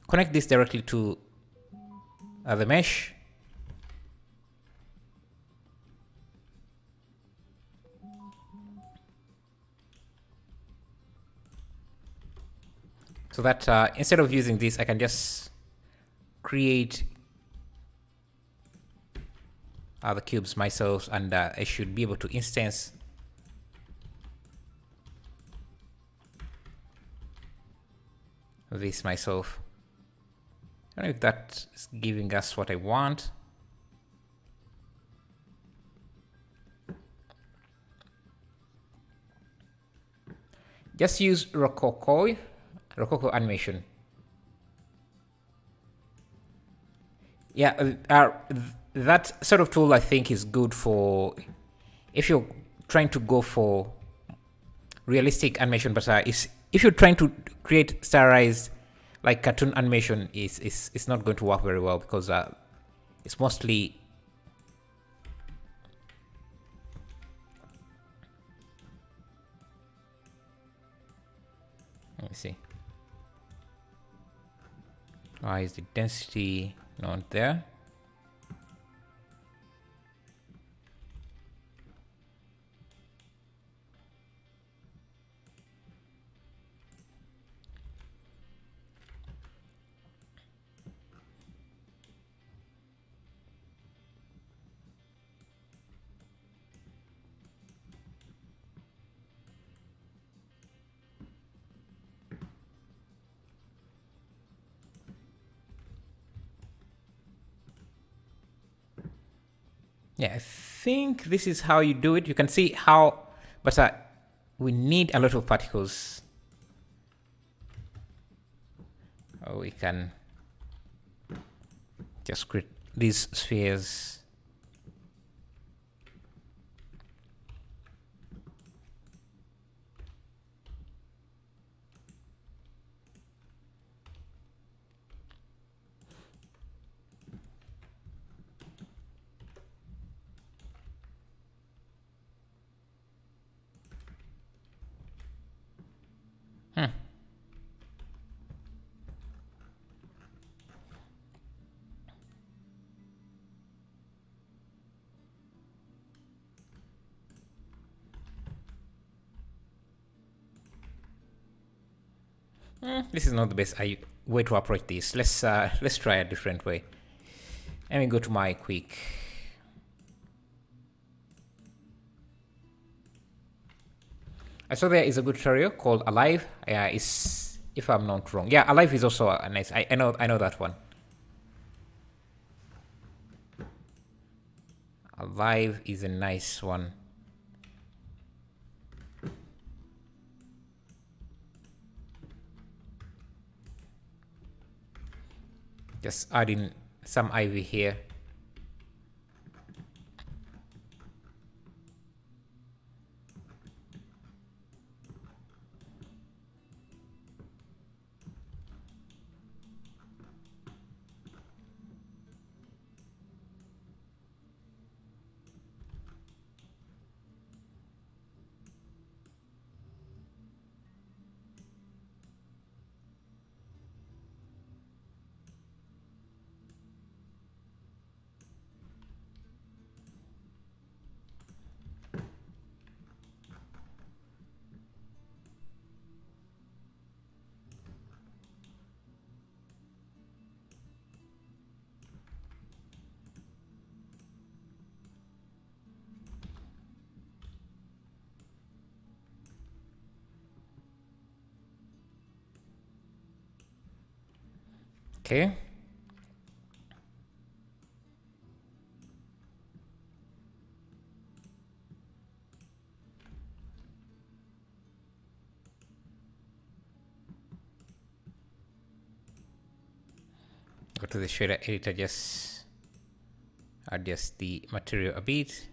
connect this directly to the mesh. So that instead of using this, I can just create the cubes myself, and I should be able to instance this myself. I don't know if that's giving us what I want. Just use Rococo animation. Yeah, that sort of tool I think is good for if you're trying to go for realistic animation, but if you're trying to create stylized like cartoon animation, it's not going to work very well, because it's mostly let me see. Why is the density not there? Yeah, I think this is how you do it. You can see how, but we need a lot of particles. We can just create these spheres. This is not the best way to approach this. Let's try a different way. Let me go to my quick. I saw there is a good tutorial called Alive. Is if I'm not wrong. Yeah, Alive is also a nice. I know that one. Alive is a nice one. Just adding some ivy here. Okay. Go to the shader editor, just adjust the material a bit.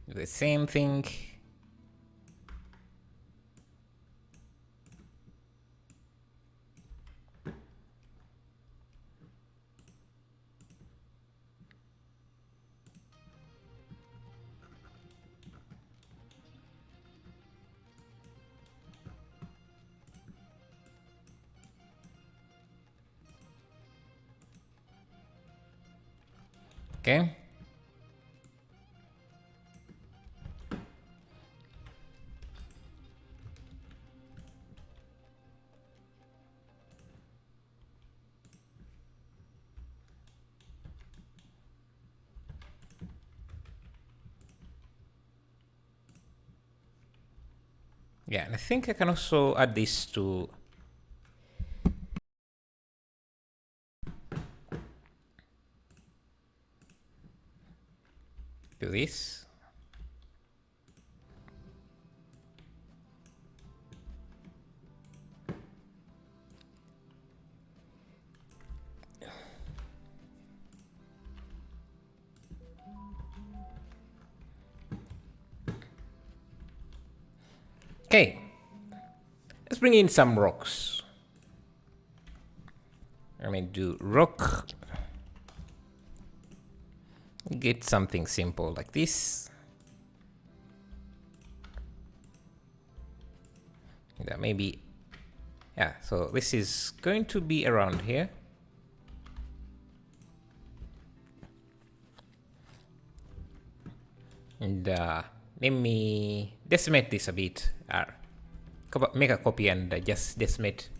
Do the same thing. Okay. Yeah, and I think I can also add this to this. Okay, let's bring in some rocks. I'm going to do rock. Get something simple like this. That maybe, yeah, so this is going to be around here. And let me decimate this a bit. Make a copy and just decimate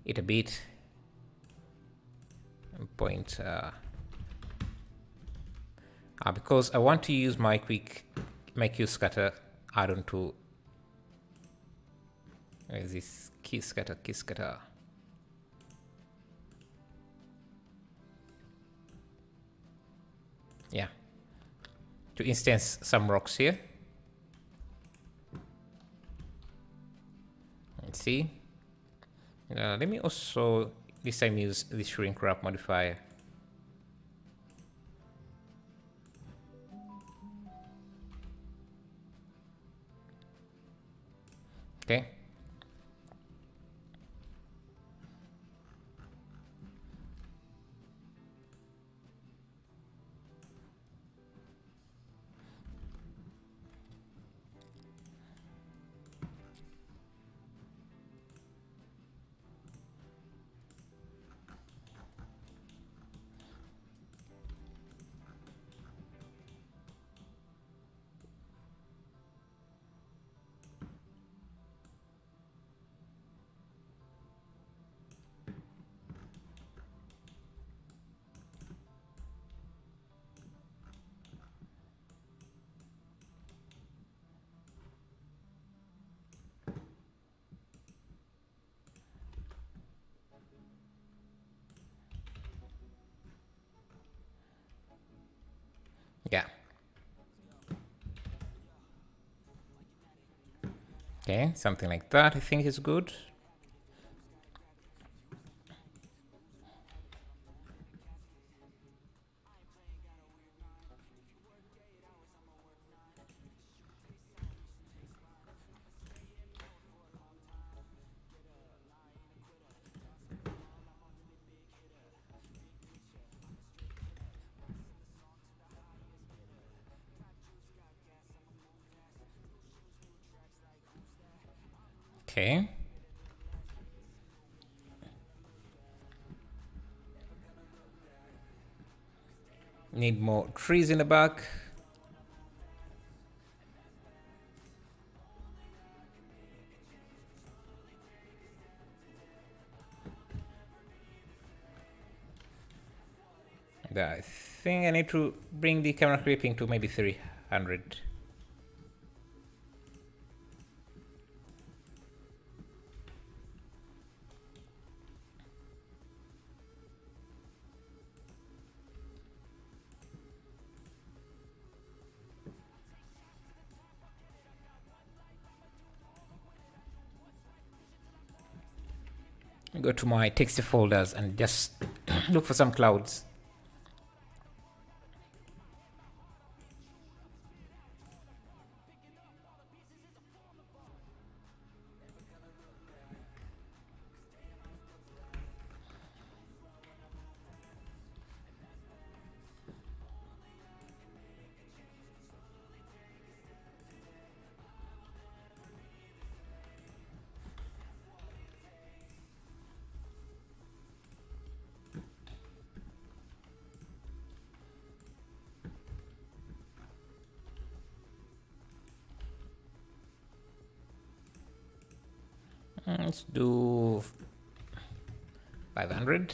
it a bit. And point, because I want to use my Q scatter add-on to, where is this key scatter? Yeah, to instance some rocks here. Let's see. Let me also this time use the shrink wrap modifier. Okay. Yeah. Okay, something like that I think is good. Okay. Need more trees in the back. I think I need to bring the camera creeping to maybe 300. Go to my text folders and just look for some clouds. Let's do 500.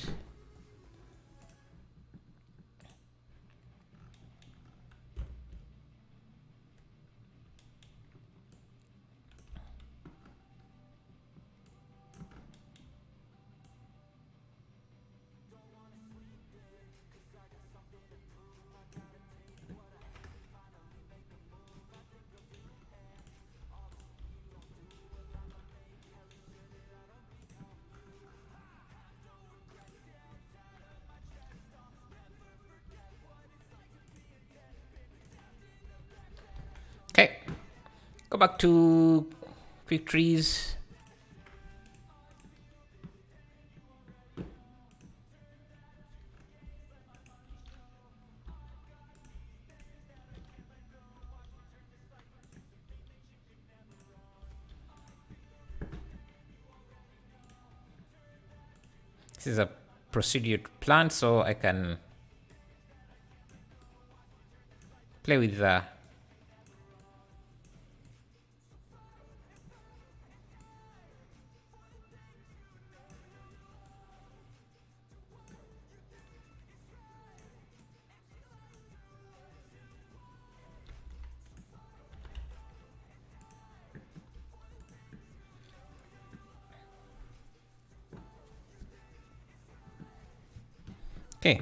Okay, go back to quick trees. This is a procedured plant, so I can play with the okay.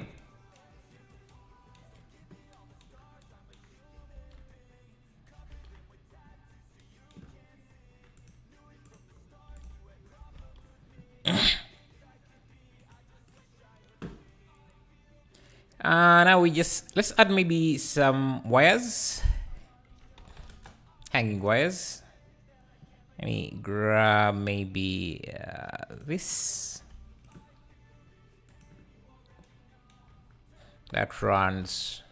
Now let's add maybe some wires, hanging wires. Let me grab maybe this. That runs.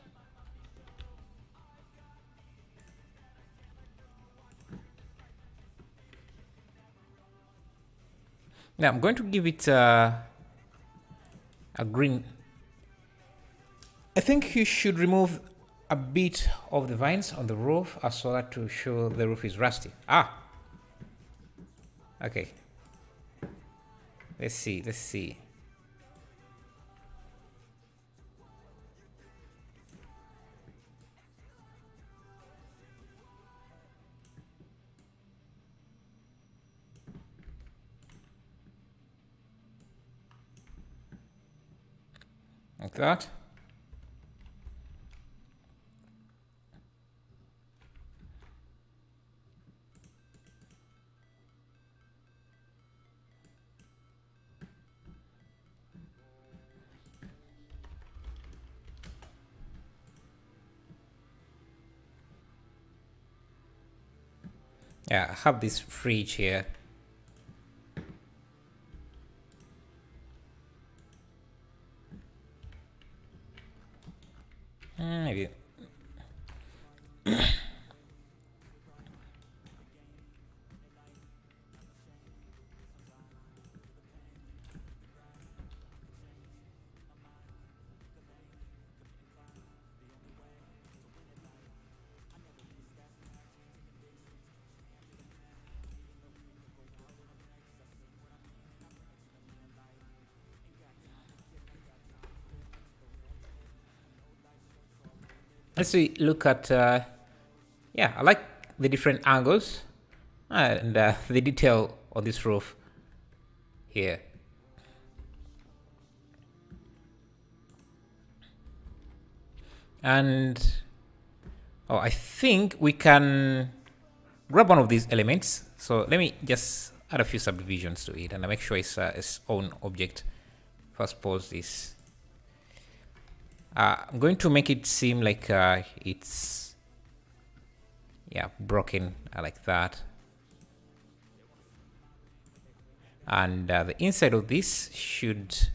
Now I'm going to give it a green. I think you should remove a bit of the vines on the roof so that to show the roof is rusty. Okay. Let's see. Like that. Yeah, I have this fridge here. Maybe. Let's see, look at, yeah, I like the different angles and the detail on this roof here. And, I think we can grab one of these elements. So let me just add a few subdivisions to it, and I make sure it's its own object. First pause this. I'm going to make it seem like it's broken like that, and the inside of this should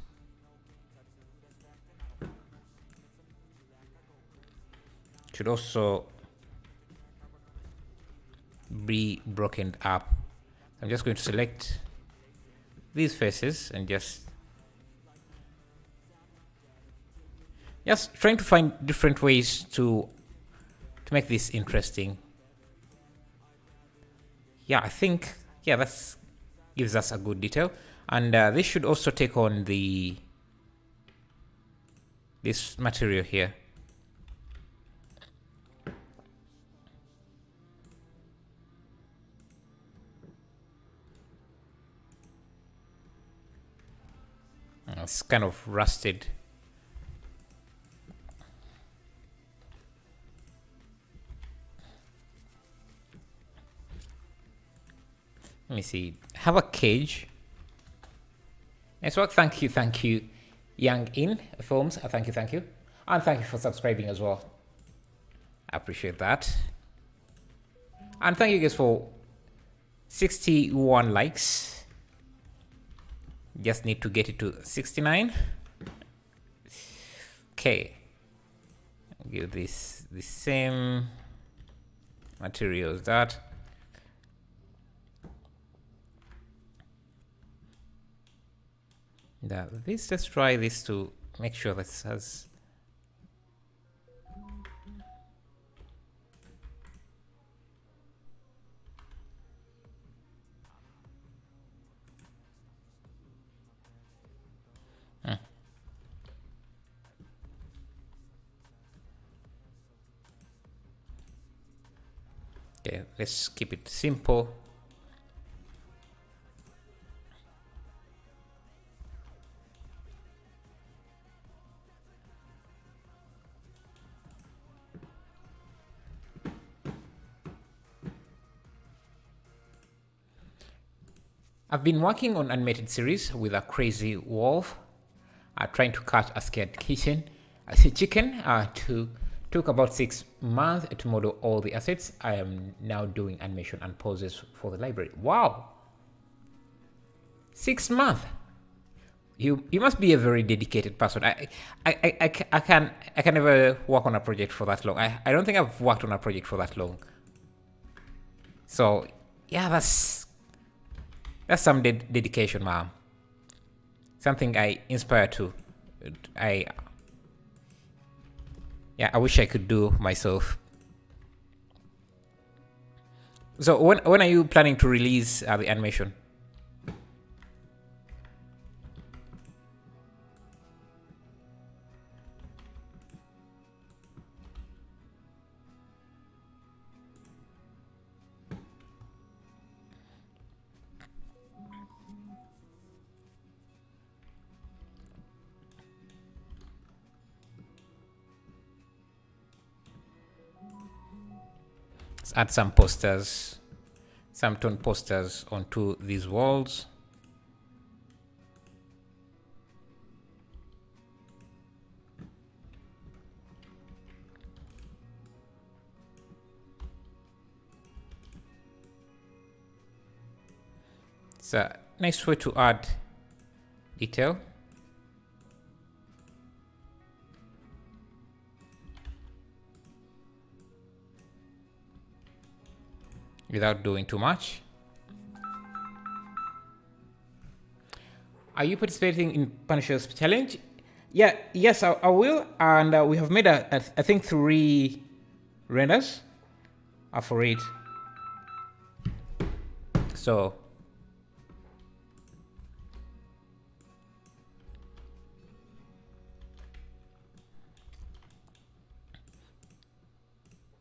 also be broken up. I'm just going to select these faces and just trying to find different ways to make this interesting. Yeah, I think that's gives us a good detail, and this should also take on this material here. It's kind of rusted. Let me see. Have a cage. Nice work. Thank you, Young In Films. Thank you, and thank you for subscribing as well. I appreciate that. And thank you guys for 61 likes. Just need to get it to 69. Okay. Give this the same material as that. Let's try this to make sure this has. Okay, let's keep it simple. I've been working on animated series with a crazy wolf, trying to catch a scared chicken. Took about 6 months to model all the assets. I am now doing animation and poses for the library. Wow, 6 months. You must be a very dedicated person. I can never work on a project for that long. I don't think I've worked on a project for that long. So yeah, that's some dedication, ma'am. Something I inspire to. I wish I could do myself. So when are you planning to release the animation? Let's add some posters, some tone posters onto these walls. It's a nice way to add detail. Without doing too much. Are you participating in Punisher's challenge? Yes, I will. And we have made I think 3 renders for it. So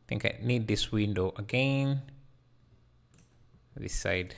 I think I need this window again. This side.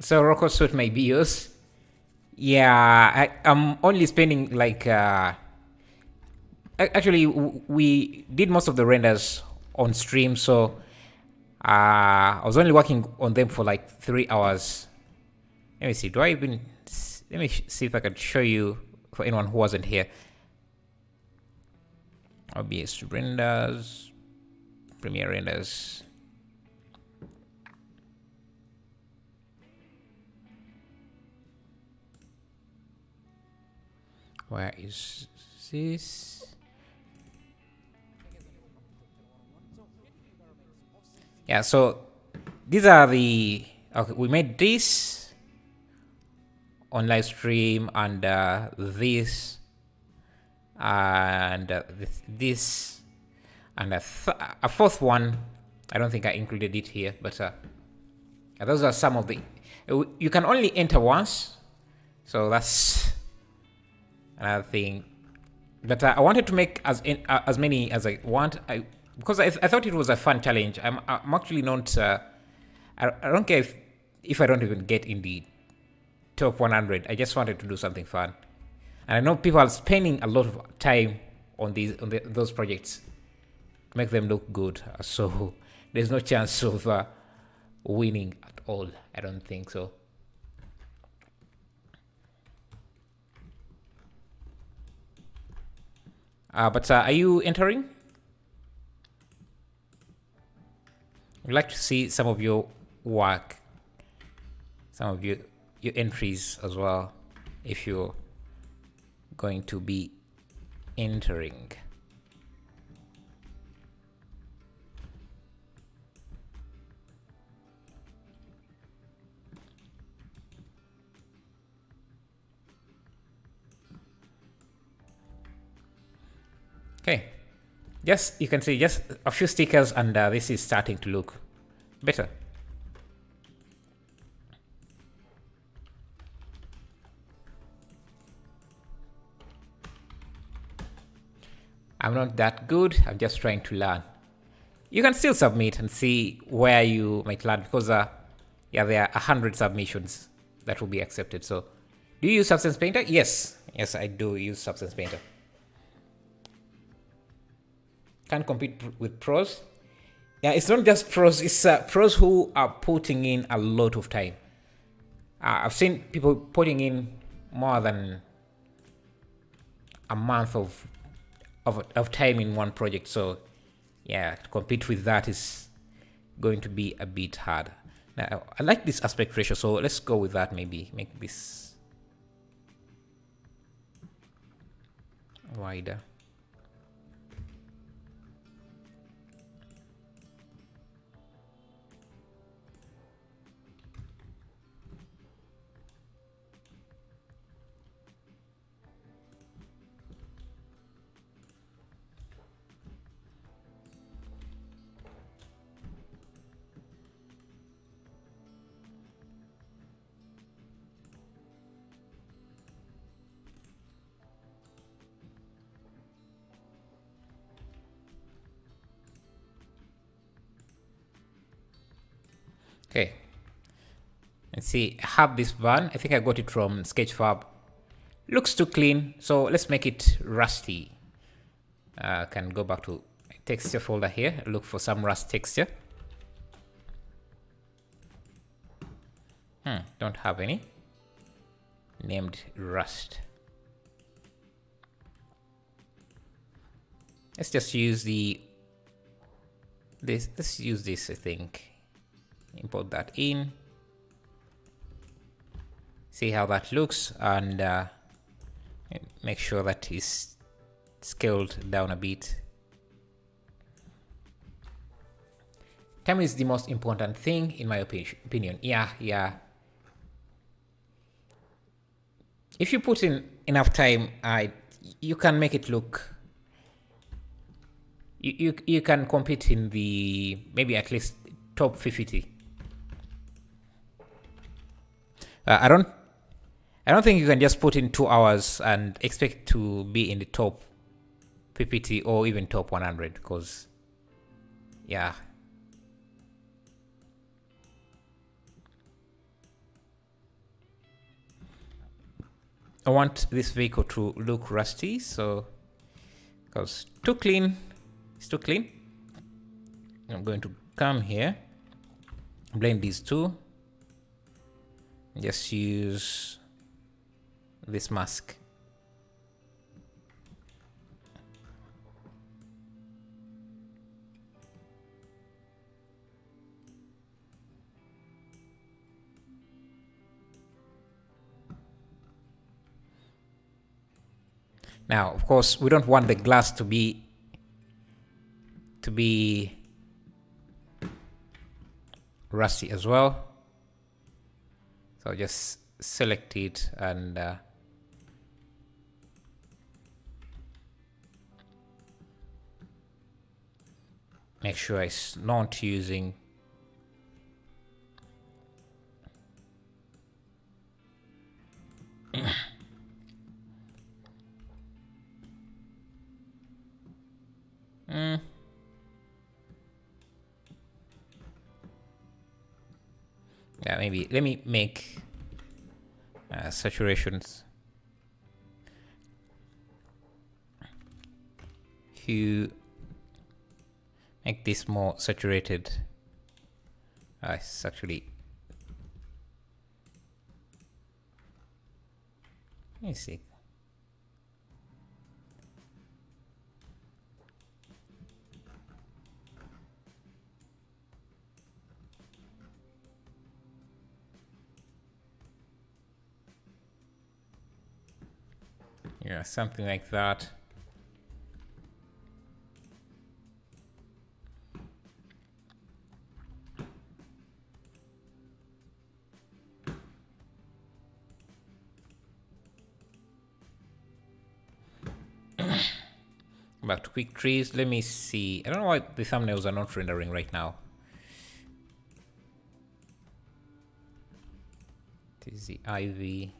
So Rocco suit my BIOS. Yeah, I'm only spending like actually we did most of the renders on stream, so I was only working on them for like 3 hours. Let me see. Do I even? Let me see if I can show you for anyone who wasn't here. OBS renders, Premiere renders. Where is this? Yeah, so these are the, okay, we made this on live stream, and this, and this, and a fourth one. I don't think I included it here, but those are some of the, you can only enter once, so that's another thing. But I wanted to make as many as I want, because I thought it was a fun challenge. I'm actually not, I don't care if I don't even get in the top 100. I just wanted to do something fun. And I know people are spending a lot of time on those projects to make them look good. So there's no chance of winning at all. I don't think so. But are you entering? I'd like to see some of your work, some of your entries as well, if you're going to be entering. Okay, just, you can see just a few stickers, and this is starting to look better. I'm not that good. I'm just trying to learn. You can still submit and see where you might land, because yeah, there are 100 submissions that will be accepted. So, do you use Substance Painter? Yes, I do use Substance Painter. Can't compete with pros. Yeah, it's not just pros. It's pros who are putting in a lot of time. I've seen people putting in more than a month of time in one project. So yeah, to compete with that is going to be a bit hard. Now, I like this aspect ratio, so let's go with that. Maybe make this wider. Okay, let's see. I have this van. I think I got it from Sketchfab. Looks too clean, so let's make it rusty. Can go back to texture folder here. Look for some rust texture. Don't have any named rust. Let's just use let's use this, I think. Import that in. See how that looks, and make sure that is scaled down a bit. Time is the most important thing, in my opinion. Yeah. If you put in enough time, you can make it look. You can compete in the maybe at least top 50. I don't think you can just put in 2 hours and expect to be in the top PPT or even top 100, because yeah. I want this vehicle to look rusty, so because too clean, it's too clean. I'm going to come here, blend these two, just use this mask. Now, of course, we don't want the glass to be rusty as well. So just select it and make sure it's not using yeah, maybe let me make saturations to make this more saturated. It's actually, let me see. Yeah, something like that. Back to quick trees. Let me see. I don't know why the thumbnails are not rendering right now. It is the ivy.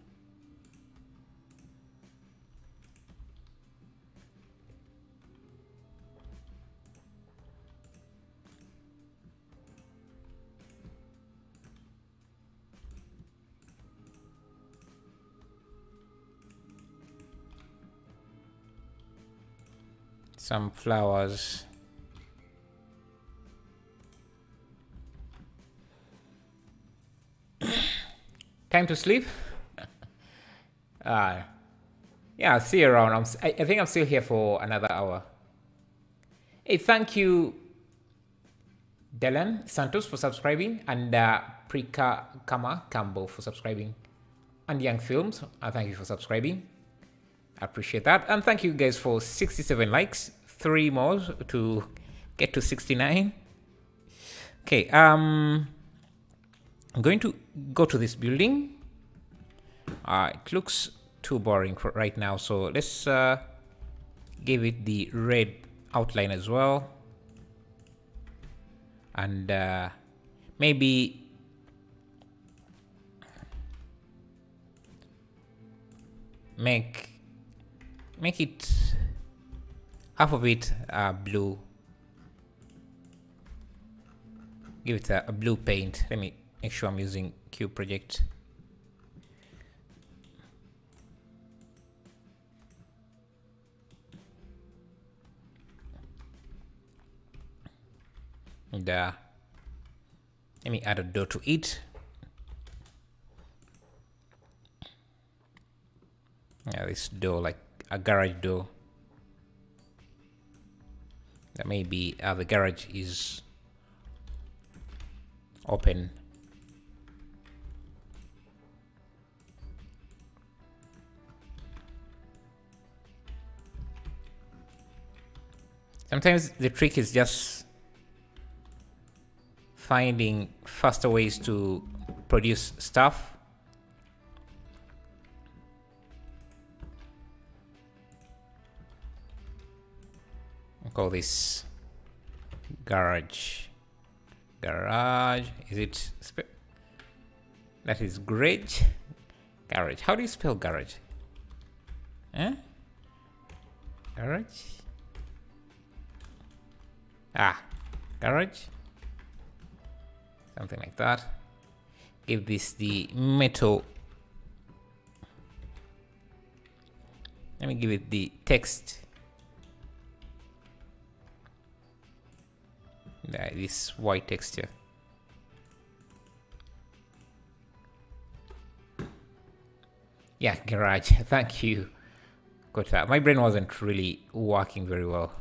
Some flowers. Time to sleep? Yeah, I'll see you around. I think I'm still here for another hour. Hey, thank you, Dylan Santos, for subscribing, and Prika Kama Campbell for subscribing, and Young Films, thank you for subscribing. I appreciate that. And thank you guys for 67 likes. 3 more to get to 69. Okay, I'm going to go to this building. It looks too boring for right now, so let's give it the red outline as well. And maybe make it half of it blue. Give it a blue paint. Let me make sure I'm using Cube Project. And let me add a door to it. Yeah, this door, like a garage door. That maybe the garage is open. Sometimes the trick is just finding faster ways to produce stuff. Call this garage. Is it that is garage? Garage. How do you spell garage? Garage. Garage. Something like that. Give this the metal Let me give it the text. This white texture. Yeah, garage. Thank you. Got that. My brain wasn't really working very well.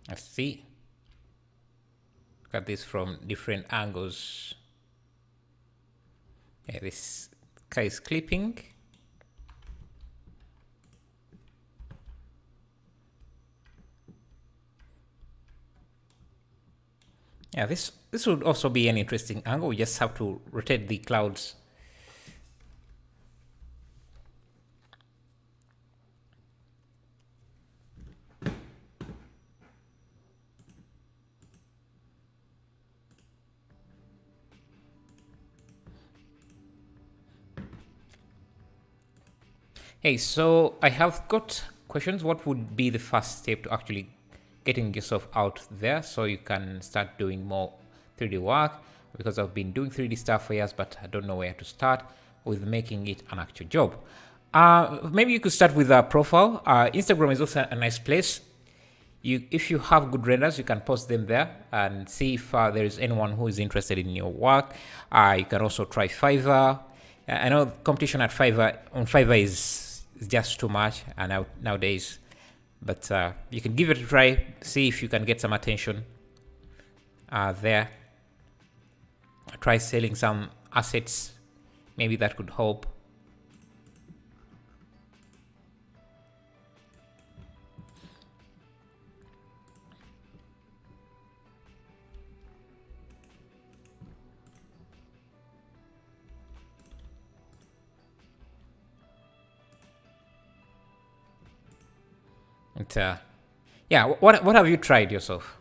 Let's see. Look at this from different angles. Yeah, this guy is clipping. Yeah, this would also be an interesting angle. We just have to rotate the clouds. Hey, so I have got questions. What would be the first step to actually getting yourself out there so you can start doing more 3D work? Because I've been doing 3D stuff for years, but I don't know where to start with making it an actual job. Maybe you could start with a profile. Instagram is also a nice place. If you have good renders, you can post them there and see if there is anyone who is interested in your work. You can also try Fiverr. I know competition at Fiverr is just too much nowadays, but you can give it a try, see if you can get some attention there. Try selling some assets, maybe that could help. And yeah, what have you tried yourself?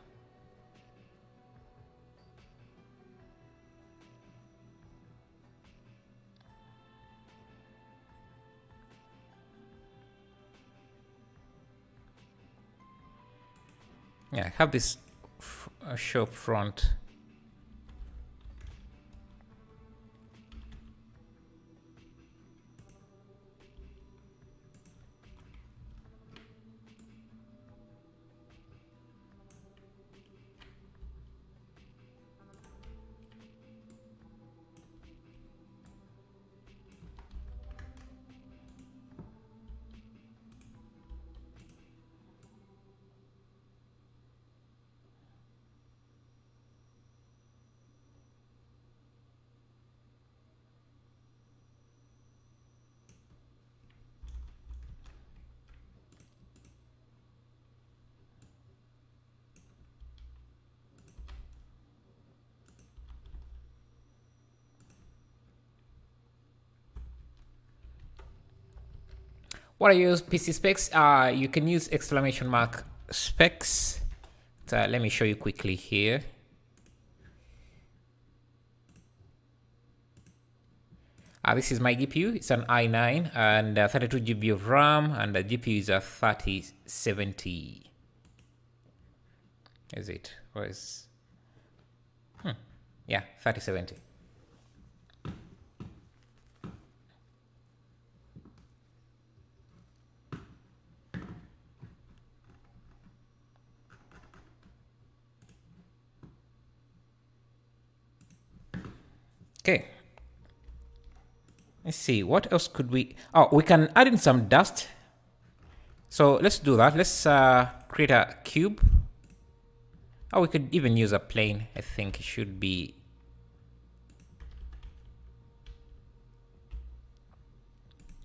Yeah, I have this shop front. What I use PC specs, you can use exclamation mark specs. Let me show you quickly here. This is my GPU. It's an i9 and 32 GB of RAM, and the GPU is a 3070. Is it? Or is... Yeah, 3070. Okay. Let's see, what else could we... Oh, we can add in some dust. So let's do that. Let's create a cube. Oh, we could even use a plane. I think it should be...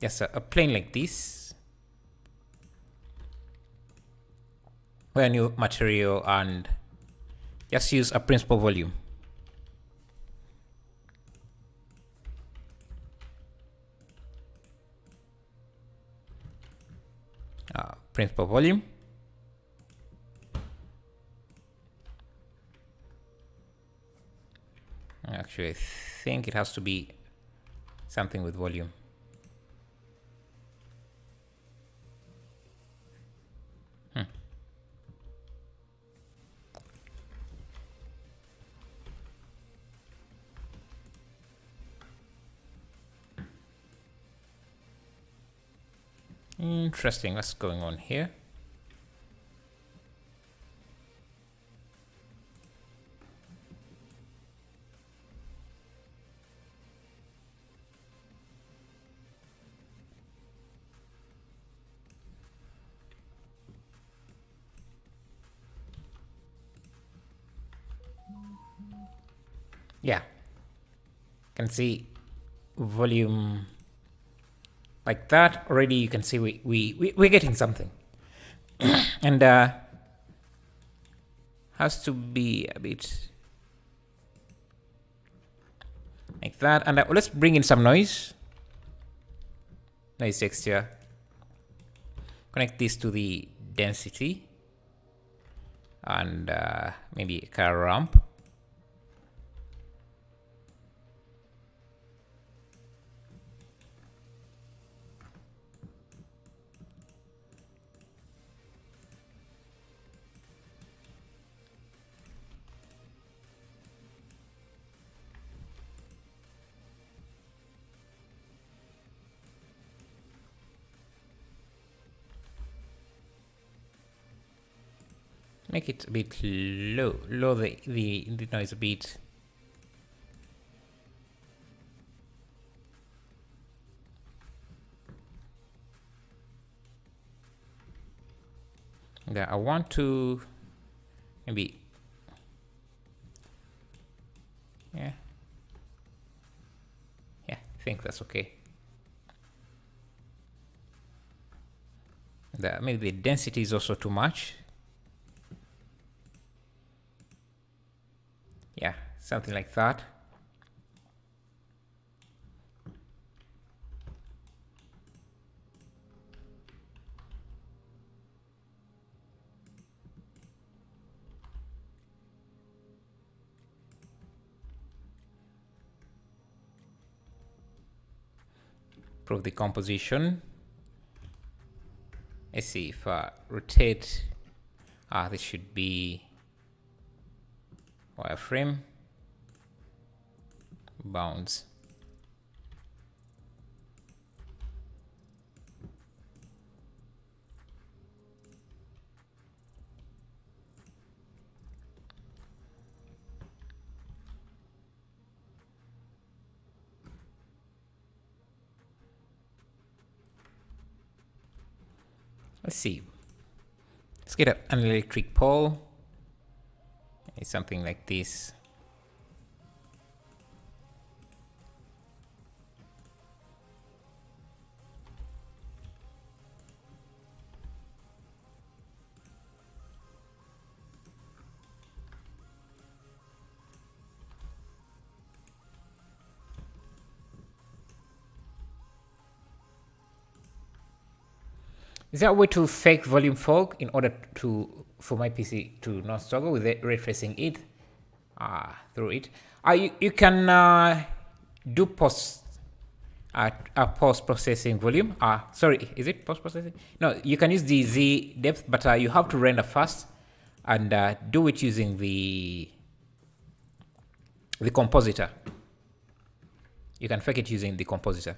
just a plane like this. Wear a new material and just use a principal volume. Principal volume. Actually, I think it has to be something with volume. Interesting. What's going on here? Yeah, can see volume like that already. You can see we're getting something. And has to be a bit like that. And let's bring in some noise texture. Connect this to the density and maybe a car ramp. Make it a bit low the noise a bit. Yeah, I want to maybe, yeah, I think that's okay. Maybe the density is also too much. Yeah, something like that. Improve the composition. Let's see if I rotate. This should be wireframe bounds. Let's see. Let's get an electric pole. It's something like this. Is there a way to fake volume fog in order for my PC to not struggle with ray tracing it through it? You can do post processing volume. Sorry, is it post processing? No, you can use the Z depth, but you have to render first and do it using the compositor. You can fake it using the compositor.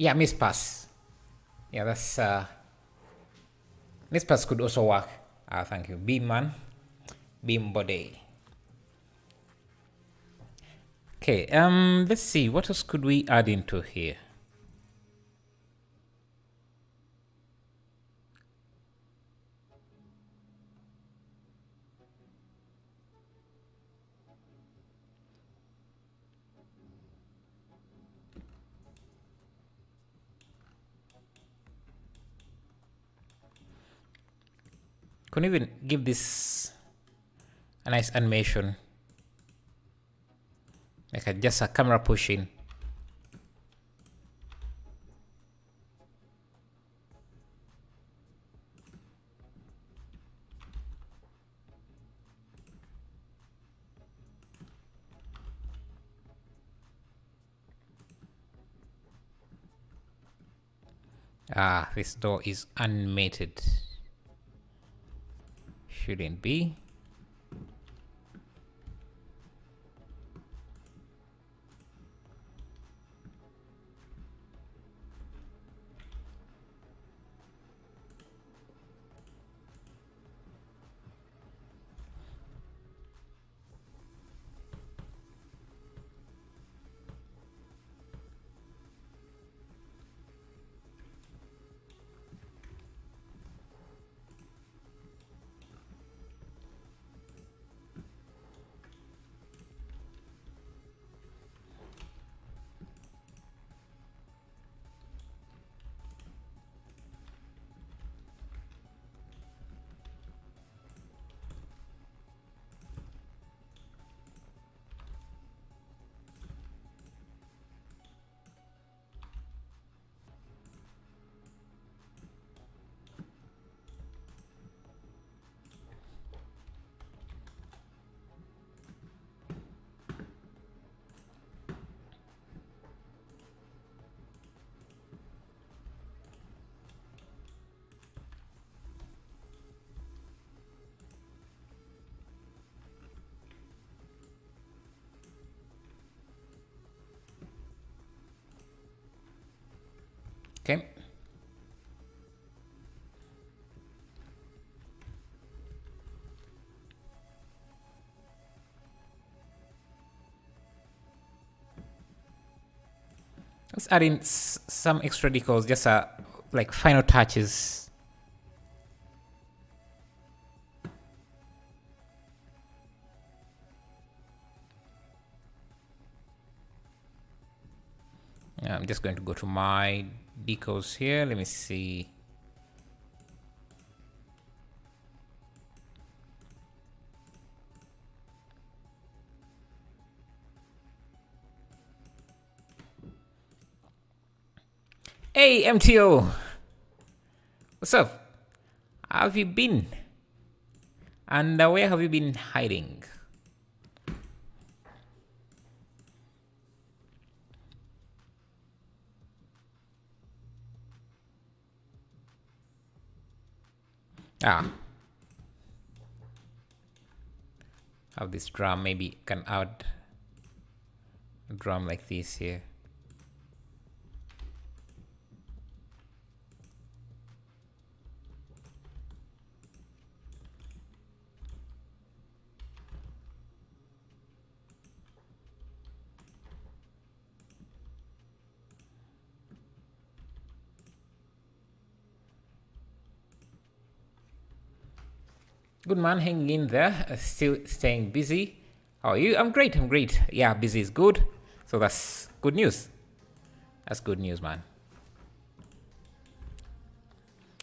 Yeah, Miss Pass. Yeah, that's Miss Pass could also work. Thank you. Beam man. Beam body. Okay, let's see. What else could we add into here? Can even give this a nice animation, like just a camera pushing. This door is unmated. Shouldn't be. Okay. Let's add in some extra decals, just like final touches. I'm just going to go to my decals here. Let me see. Hey, MTO. What's up? How have you been? And where have you been hiding? Have this drum, maybe can add a drum like this here. Good man, hanging in there, still staying busy. How are you? I'm great, I'm great. Yeah, busy is good. So that's good news. That's good news, man.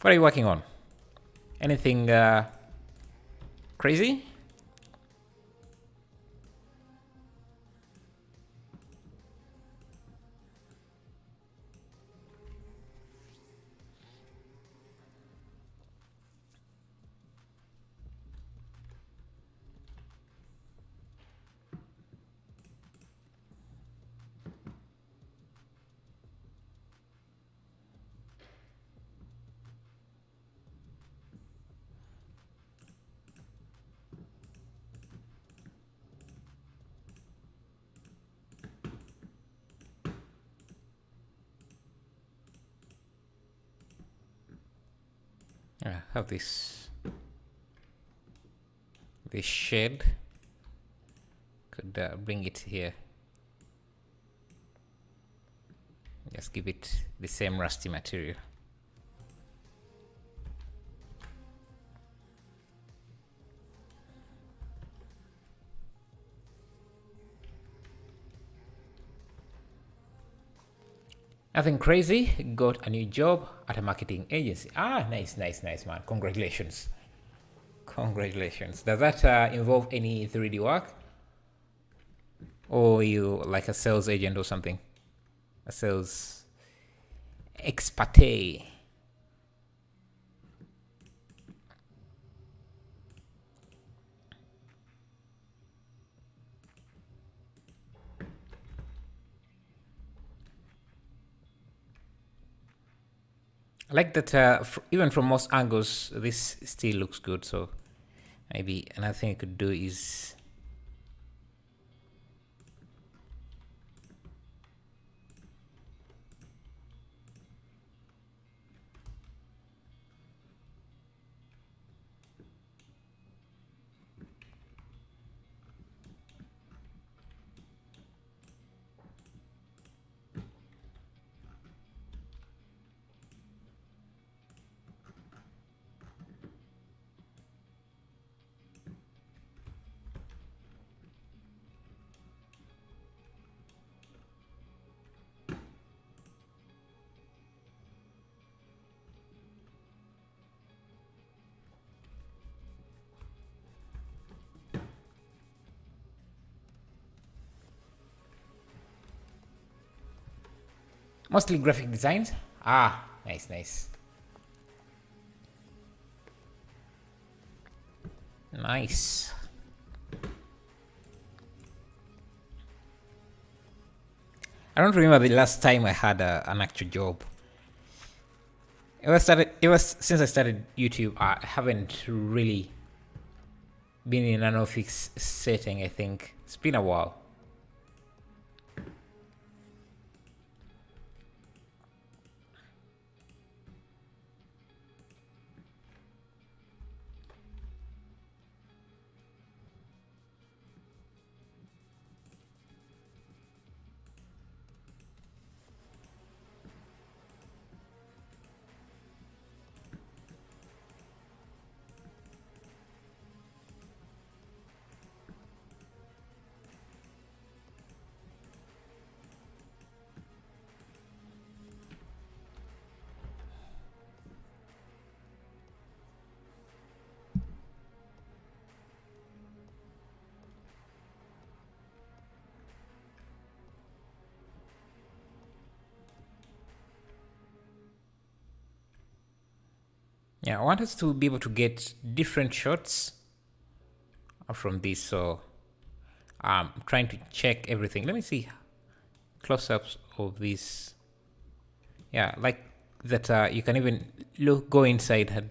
What are you working on? Anything crazy? Have this shed. Could bring it here. Just give it the same rusty material. Nothing crazy. Got a new job at a marketing agency. Nice, man. Congratulations. Does that involve any 3D work? Or you like a sales agent or something? A sales expert. I like that even from most angles, this still looks good. So maybe another thing I could do is mostly graphic designs. Nice. I don't remember the last time I had an actual job. Since I started YouTube, I haven't really been in an office setting. I think it's been a while. Yeah, I want us to be able to get different shots from this, so I'm trying to check everything. Let me see close-ups of this. Yeah, like that. You can even go inside and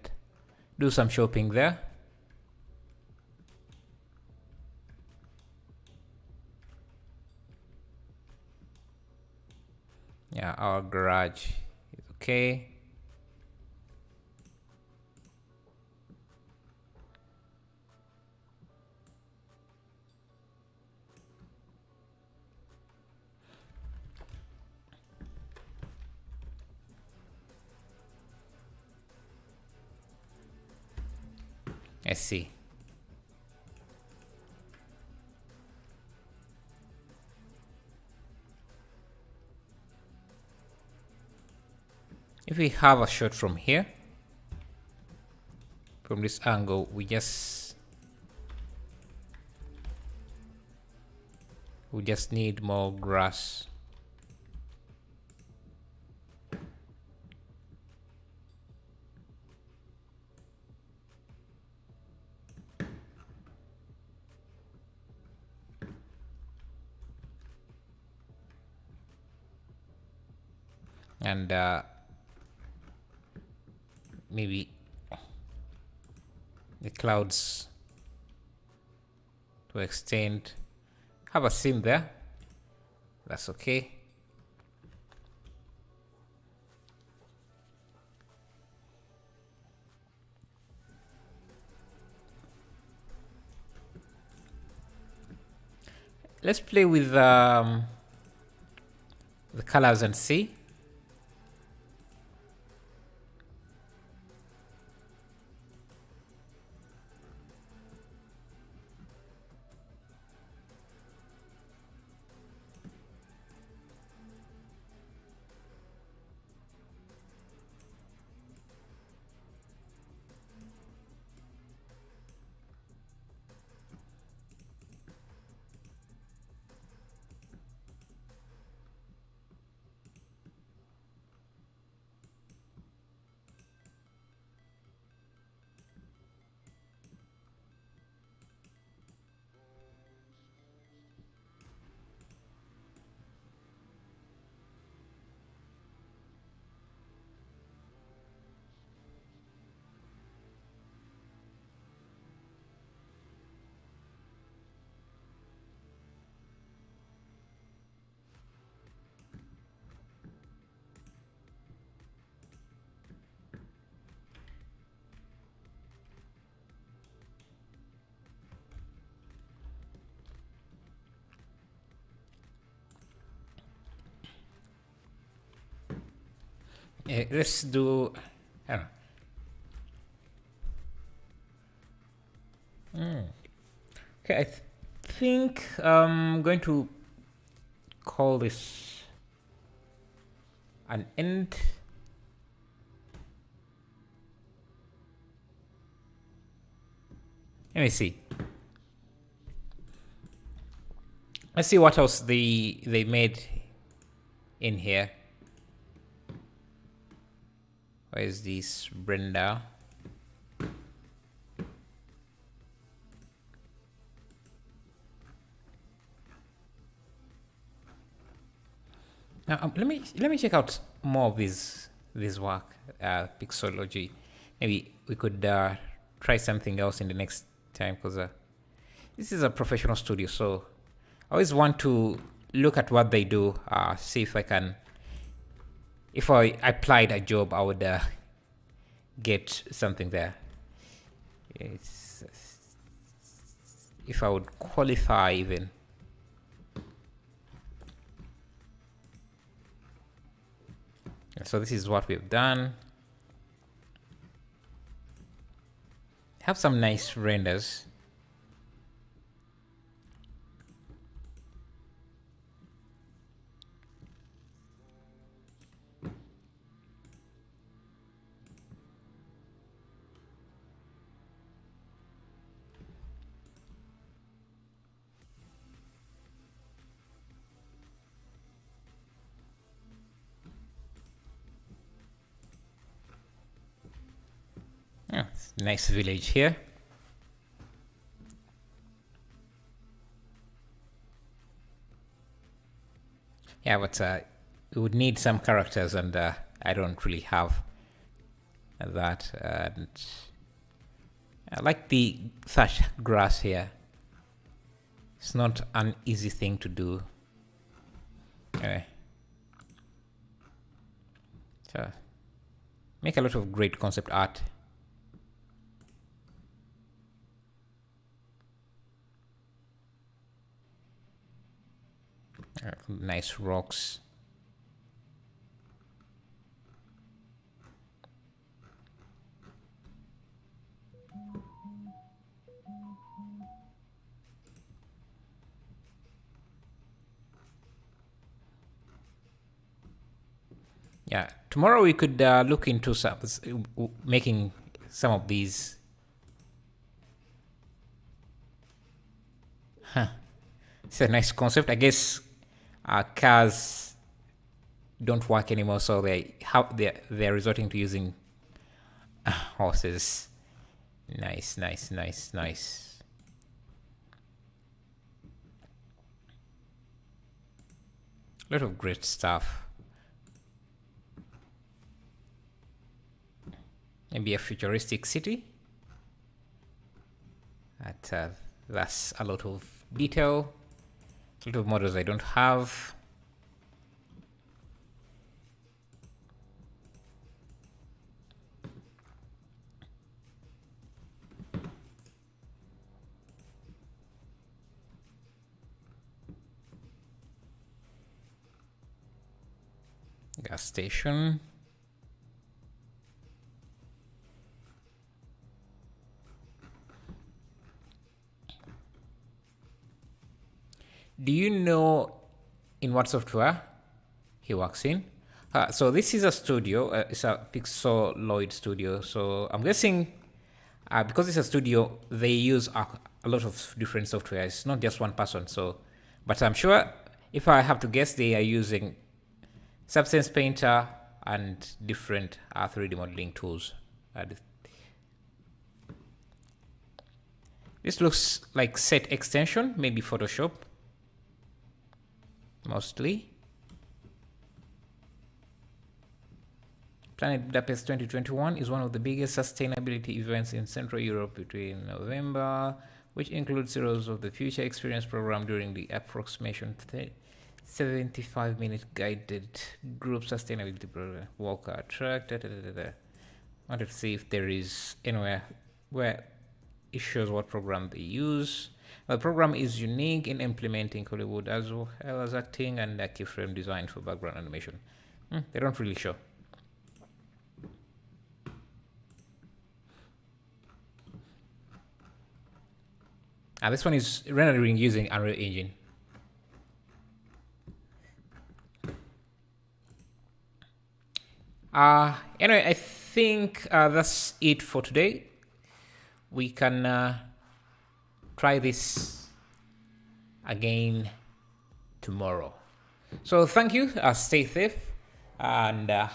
do some shopping there. Yeah, our garage is okay. Let's see. If we have a shot from here, from this angle, we just need more grass. And maybe the clouds to extend. Have a seam there. That's okay. let's play with the colors and see. Let's do, I don't know. Okay, I think I'm going to call this an end. Let me see. Let's see what else they made in here. Where is this Brenda? Now let me check out more of this work, Pixology. Maybe we could try something else in the next time, because this is a professional studio, so I always want to look at what they do, see if I can. If I applied a job, I would get something there. It's, if I would qualify even. So this is what we've done. Have some nice renders. Oh, nice village here. Yeah, but we would need some characters, and I don't really have that. And I like the thatch grass here. It's not an easy thing to do. Anyway. So, make a lot of great concept art. Nice rocks. Yeah, tomorrow we could look into making some of these. Huh. It's a nice concept. I guess cars don't work anymore, so they're resorting to using horses. Nice. A lot of great stuff. Maybe a futuristic city. That's a lot of detail. A lot of models I don't have. Gas station. Do you know in what software he works in? So this is a studio. It's a Pixeloid studio. So I'm guessing because it's a studio, they use a lot of different software. It's not just one person. So, but I'm sure if I have to guess, they are using Substance Painter and different 3D modeling tools. This looks like set extension, maybe Photoshop. Mostly. Planet Budapest 2021 is one of the biggest sustainability events in Central Europe between November, which includes Heroes of the Future Experience program during the approximation 75-minute guided group sustainability program. Walker track. Wanted to see if there is anywhere where it shows what program they use. The program is unique in implementing Hollywood as well as acting and a keyframe design for background animation. They don't really show. This one is rendering using Unreal Engine. Anyway, I think that's it for today. We can try this again tomorrow. So thank you. Stay safe and